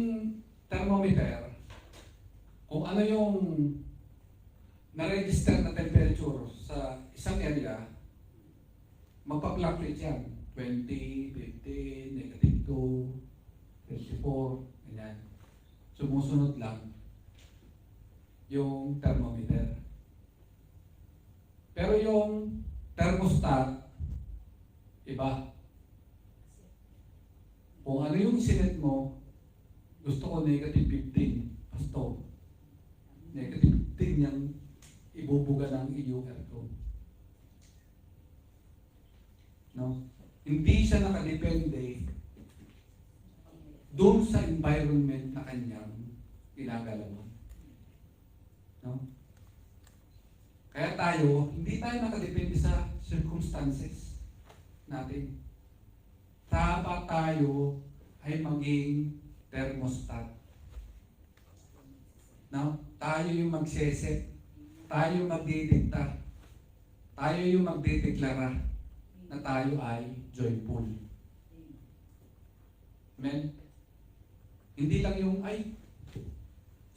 thermometer, kung ano yung na-register na temperature sa isang area, magpa-fluctuate yan. 20, 15, negative 2, 24, ganyan. Sumusunod lang yung thermometer. Pero yung thermostat, iba. Kung ano yung sinet mo, gusto ko negative 15, pasto. Negative 15 yung ibubuga ng iyong aircon. No? Hindi siya nakadepende doon sa environment na kanyang ginagalawan. No? Kaya tayo, hindi tayo nakadepende sa circumstances natin. Dapat tayo ay maging thermostat. No? Tayo yung magseset. Tayo yung magdidikta. Tayo yung magdideklara na tayo ay joyful. Amen? Hindi lang yung, ay,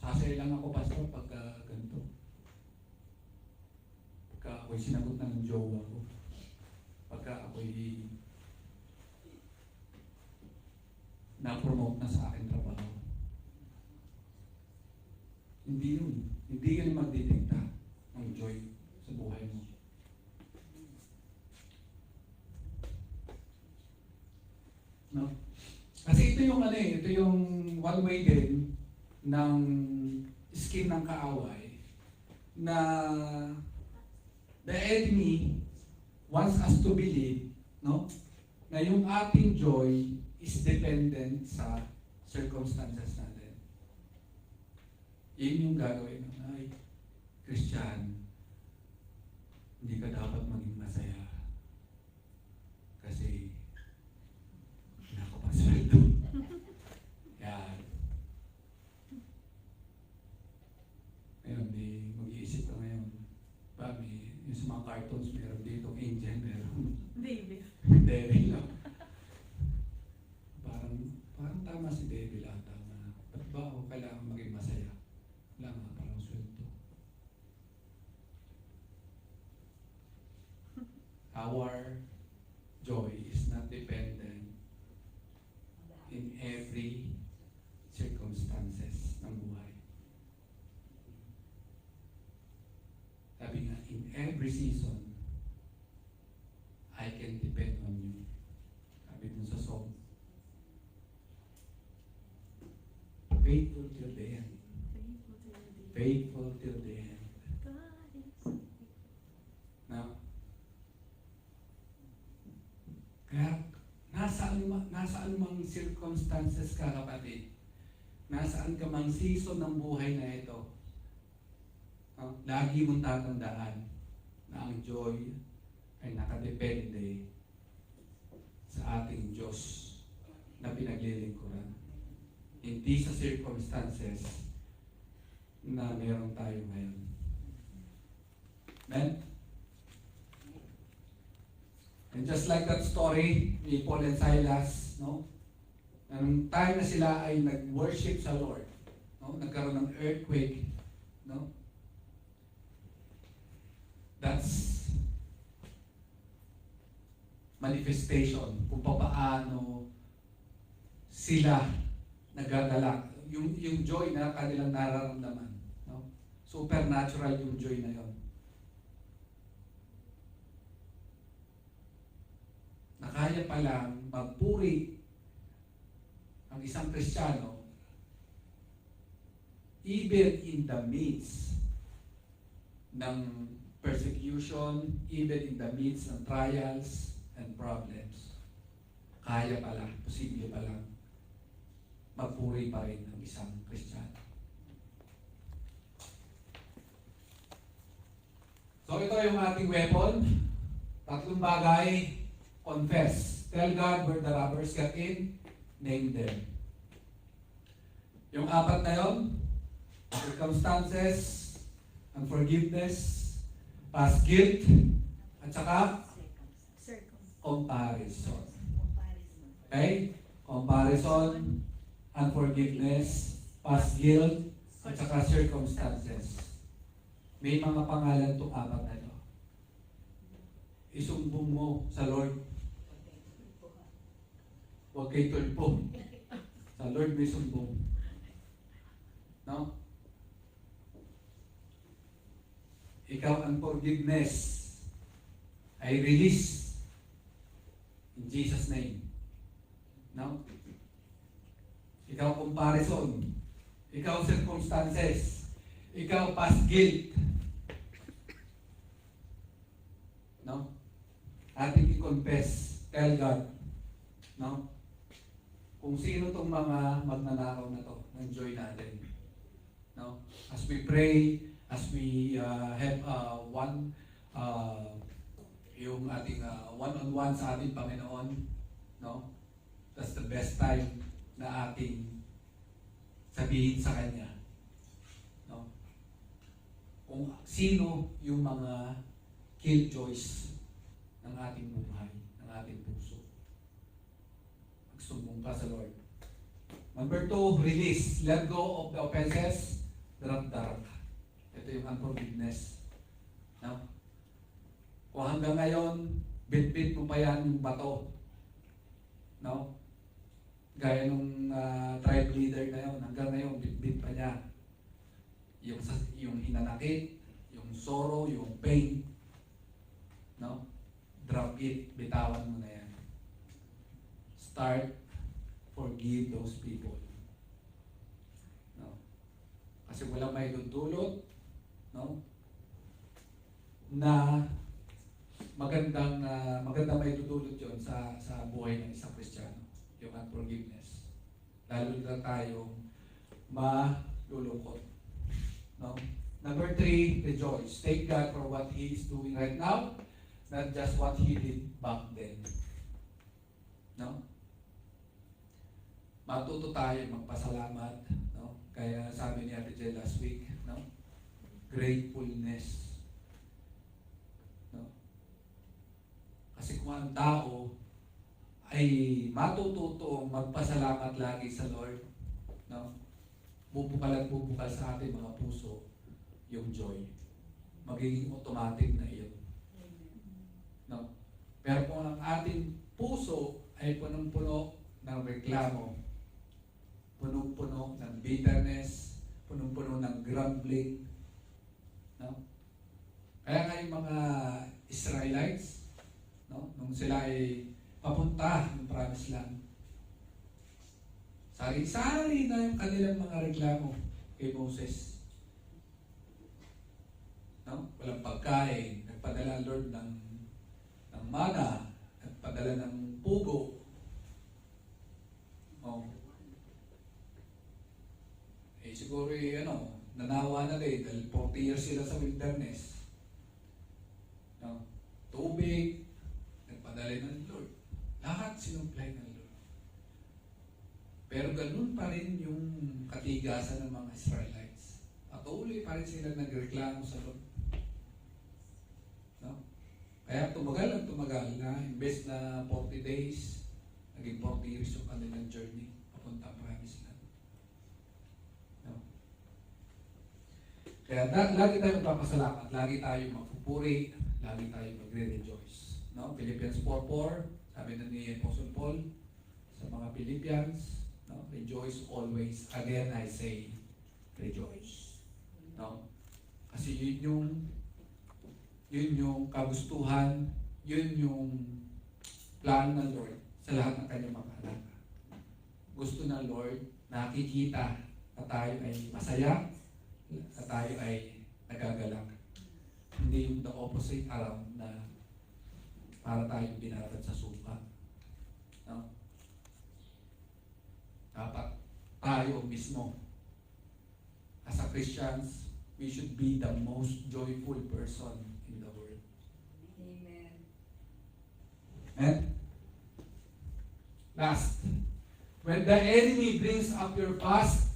sasaya lang ako, pastor, pagka ganito. Pagka ako'y sinagot ng jowa ko. Pagka ako'y na-promote na sa akin trabaho. Hindi yun. Hindi yun magdidikta ng joy sa buhay mo. No? Kasi ito yung ito yung one way din ng skin ng kaaway na the enemy wants us to believe, no? Na yung ating joy is dependent sa circumstances natin. Yun yung gagawin ng Christian, hindi ka dapat maging masaya kasi nakapasweldo. Yan. Ngayon, mag-iisip ka ngayon. Yung sa mga cartoons, meron dito angel, meron Baby. devil lang. Parang tama si devil lang. Tama. Ba't ba ako kailangan maging masaya? Wala nga, parang sweldo. Our joy is not dependent in every circumstances ng buhay. Sabi nga, in every season, I can depend on you. Sabi dun sa song. Faithful till the end. Faithful till the end. Now, kaya nasa anumang circumstances ka, kapatid, nasaan ka mang season ng buhay na ito, lagi mong tatandaan na ang joy ay nakadepende sa ating Diyos na pinaglilingkuran. Hindi sa circumstances na meron tayo ngayon. Amen? And just like that story, ni Paul and Silas, no? Nung time na sila ay nag-worship sa Lord, no? Nagkaroon ng earthquake, no? That's manifestation kung paano sila nagdadala. Yung joy na kanilang nararamdaman, no? Supernatural yung joy na yon. Na kaya palang magpuri ang isang Kristiyano even in the midst ng persecution, even in the midst ng trials and problems. Kaya pala, posible palang magpuri pa rin ng isang Kristiyano. So ito yung ating weapon. Tatlong bagay. Confess. Tell God where the robbers got in. Name them. Yung apat na yun, circumstances, unforgiveness, past guilt, at saka comparison. Okay? Comparison, unforgiveness, past guilt, at saka circumstances. May mga pangalan itong apat na ito. Isumbong mo sa Lord. Huwag kay tulpo. Sa Lord may sumbong. No? Ikaw ang forgiveness ay release in Jesus' name. No? Ikaw comparison. Ikaw circumstances. Ikaw past guilt. No? Ating i-confess. Tell God. No? Kung sino tong mga magnanakaw na to, ng joy natin. No? As we pray, as we have yung ating one-on-one sa ating Panginoon, no? That's the best time na ating sabihin sa Kanya, no? Kung sino yung mga killjoys ng ating buhay, ng ating puso. Magsumbong ka sa Lord. Number 2, release. Let go of the offenses. Darap-darap. Ito yung unforgiveness. No? Kung hanggang ngayon, bit-bit mo pa yan yung bato. No? Gaya nung tribe leader na yun, hanggang ngayon, bit-bit pa niya. Yung hinanakit, yung sorrow, yung pain. No? Drop it, bitawan mo na yan. Start, forgive those people. No? Kasi wala may dudulot, no? Na magandang may dudulot yon sa buhay ng isang Kristiyano, yung unforgiveness. Lalo na tayong malulungkot. No? Number 3, rejoice. Thank God for what He is doing right now, not just what He did back then. No? Matuto tayo magpasalamat, no? Kaya sabi ni Ate Jel last week, no? Gratefulness. No? Kasi kung ang tao ay matututong magpasalamat lagi sa Lord, no? Bubukal sa ating mga puso yung joy. Magiging automatic na iyon. No? Pero kung ang ating puso ay punong-puno ng reklamo, punong-puno ng bitterness, punong-puno ng grumbling. No? Kaya nga yung mga Israelites, no? Nung sila ay papunta ng promised land, sari-sari na yung kanilang mga reklamo kay Moses. No? Walang pagkain, nagpadala ang Lord ng mana, nagpadala ng pugo. Oh. Eh siguro nanawa na rin dahil 40 years sila sa wilderness. No? Tubig, nagpadala ng Lord. Lahat sinupply ng Lord. Pero ganun pa rin yung katigasan ng mga Israelites. Patuloy pa rin sila nagreklamo sa Lord. No? Kaya tumagal na, imbes na 40 days, naging 40 years yung kanilang journey papunta promised land. No? Kaya lagi tayo magpapasalamat, lagi tayo magpupuri, lagi tayo magre-rejoice. No? Philippians 4:4, sabi na ni Apostle Paul sa mga Philippians, no? Rejoice always. Again, I say, rejoice. No? Kasi yun yung kagustuhan, yun yung plan ng Lord sa lahat ng kanyang mga anak. Gusto ng Lord, nakikita na tayo ay masaya, na tayo ay nagagalak. Hindi yung the opposite around na para tayong binarad sa suka. No? Dapat tayo mismo, as a Christians, we should be the most joyful person in the world. Amen. And last, when the enemy brings up your past,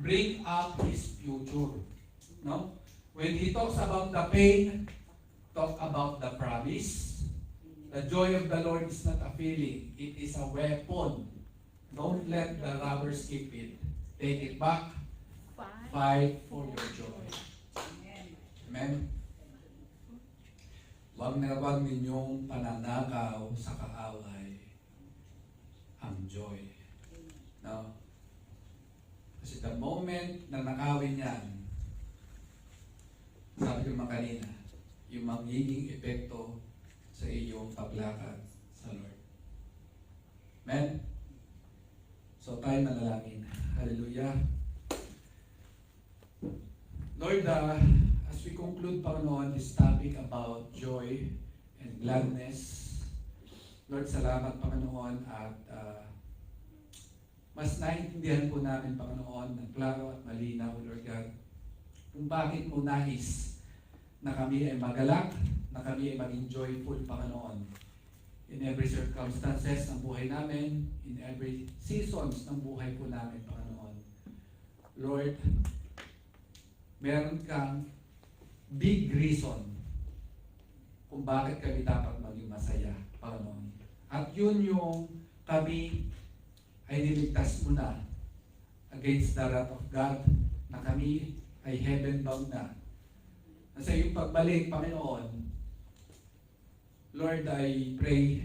bring up his future. No? When he talks about the pain, talk about the promise. The joy of the Lord is not a feeling, it is a weapon. Don't let the robbers keep it. Take it back. Fight for your joy. Amen. Amen? Huwag na huwag ninyong pananakaw sa kaaway ang joy. No? Kasi the moment na nakawin yan, sabi ko naman kanina, yung magiging epekto sa iyong paglakad sa Lord. Amen? So tayo manalangin. Hallelujah. Lord, as we conclude, Panginoon, this topic about joy and gladness, Lord, salamat, Panginoon, at mas naiintindihan po namin, Panginoon, ng klaro at malinaw, Lord God, kung bakit mo nais na kami ay magalak, na kami ay maging joyful, Panginoon, in every circumstances ng buhay namin, in every seasons ng buhay po namin, Panginoon. Lord, meron kang big reason kung bakit kami dapat maging masaya, Panginoon. At yun yung kami ay niligtas mo na against the wrath of God, na kami ay heaven bound na. Sa iyong pagbalik, Panginoon, Lord, I pray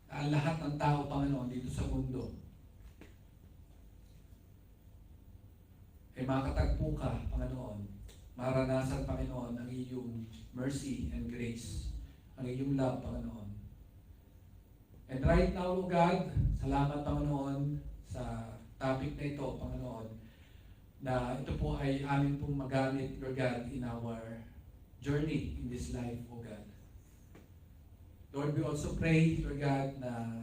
na ang lahat ng tao, Panginoon, dito sa mundo ay makatagpo ka, Panginoon. Maranasan, Panginoon, ang iyong mercy and grace, ang iyong love, Panginoon. And right now, Lord God, salamat, Panginoon, sa topic na ito, Panginoon, na ito po ay amin pong magamit, Lord God, in our journey in this life, O God. Lord, we also pray, Lord God, na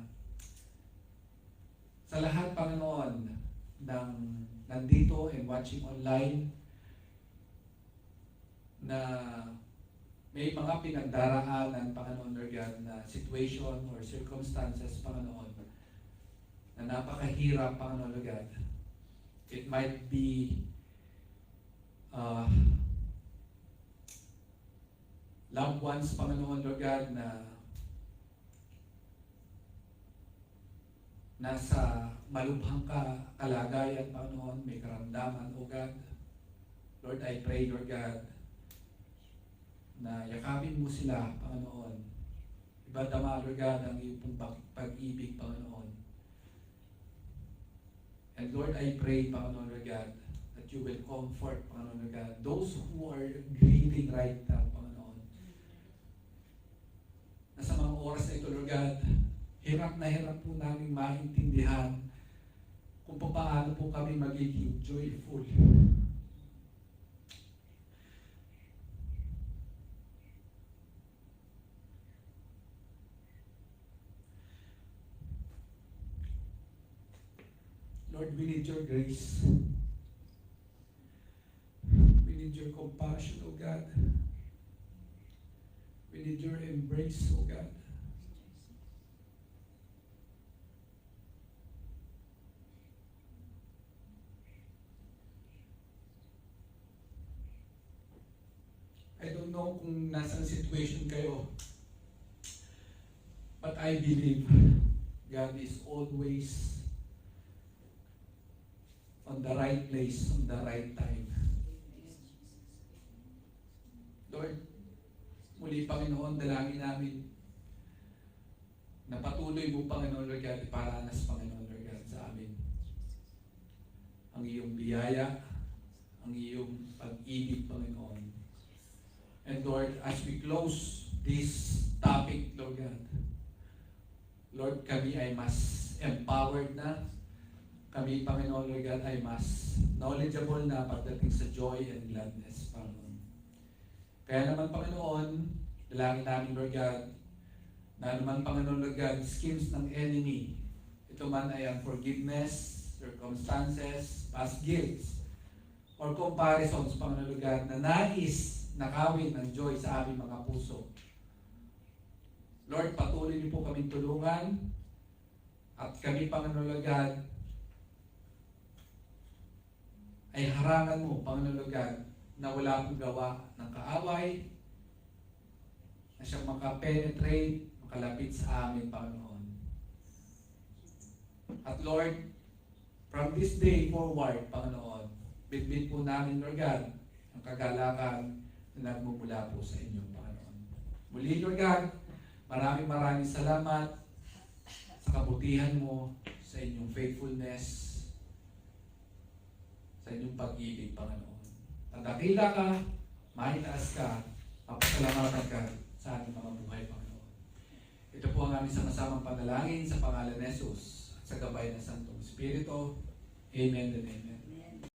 sa lahat, Panginoon, ng nandito and watching online, na may mga pinagdaraanan, Panginoon, Lord God, na situation or circumstances, Panginoon, na napakahirap, Panginoon, Lord God. It might be loved ones, Panginoon, Lord God, na nasa malubhang kalagayan, Panginoon, may karamdaman, O God. Lord, I pray, Lord God, na yakapin mo sila, Panginoon. Ibadama, Lord God, ang iyong pong pag-ibig, Panginoon. And Lord, I pray, Panginoon, Lord God, that you will comfort, Panginoon, Lord God, those who are grieving right now, Panginoon. Na sa mga oras na ito, Lord God, hirap na hirap po namin maintindihan kung paano po kami magiging joyful. Lord, we need your grace. We need your compassion, O God. We need your embrace, O God. I don't know kung nasa situation kayo, but I believe God is always on the right place, on the right time. Lord, muli Panginoon, dalangin namin na patuloy mo, Panginoon, Lord God, iparanas, Panginoon, Lord God, sa amin ang iyong biyaya, ang iyong pag-ibig, Panginoon. And Lord, as we close this topic, Lord God, Lord, kami ay mas empowered na. Kami, Panginoon, Lord God, ay mas knowledgeable na pagdating sa joy and gladness, Panginoon. Kaya naman, Panginoon, dalangin namin, Lord God, na naman, Panginoon, Lord God, schemes ng enemy, ito man ay unforgiveness, circumstances, past guilts, or comparisons, Panginoon, Lord God, na nais nakawin ng joy sa aming mga puso. Lord, patuloy niyo po kaming tulungan at kami, Panginoon, Lord God, ay harangan mo, Panginoon, Lord God, na wala akong gawa ng kaaway, na siyang makapenetrate, makalapit sa amin, Panginoon. At Lord, from this day forward, Panginoon, bitbit po namin, Lord God, ang kagalakan na nagmumula po sa inyo, Panginoon. Muli, Lord God, maraming salamat sa kabutihan mo, sa inyong faithfulness, sa inyong pag-ibig, Panginoon. Tandakila ka, maitaas ka, mapasalamatan ka sa ating mga buhay, Panginoon. Ito po ang aming sama-samang panalangin sa pangalan ni Jesus at sa gabay ng Santong Espiritu. Amen and amen.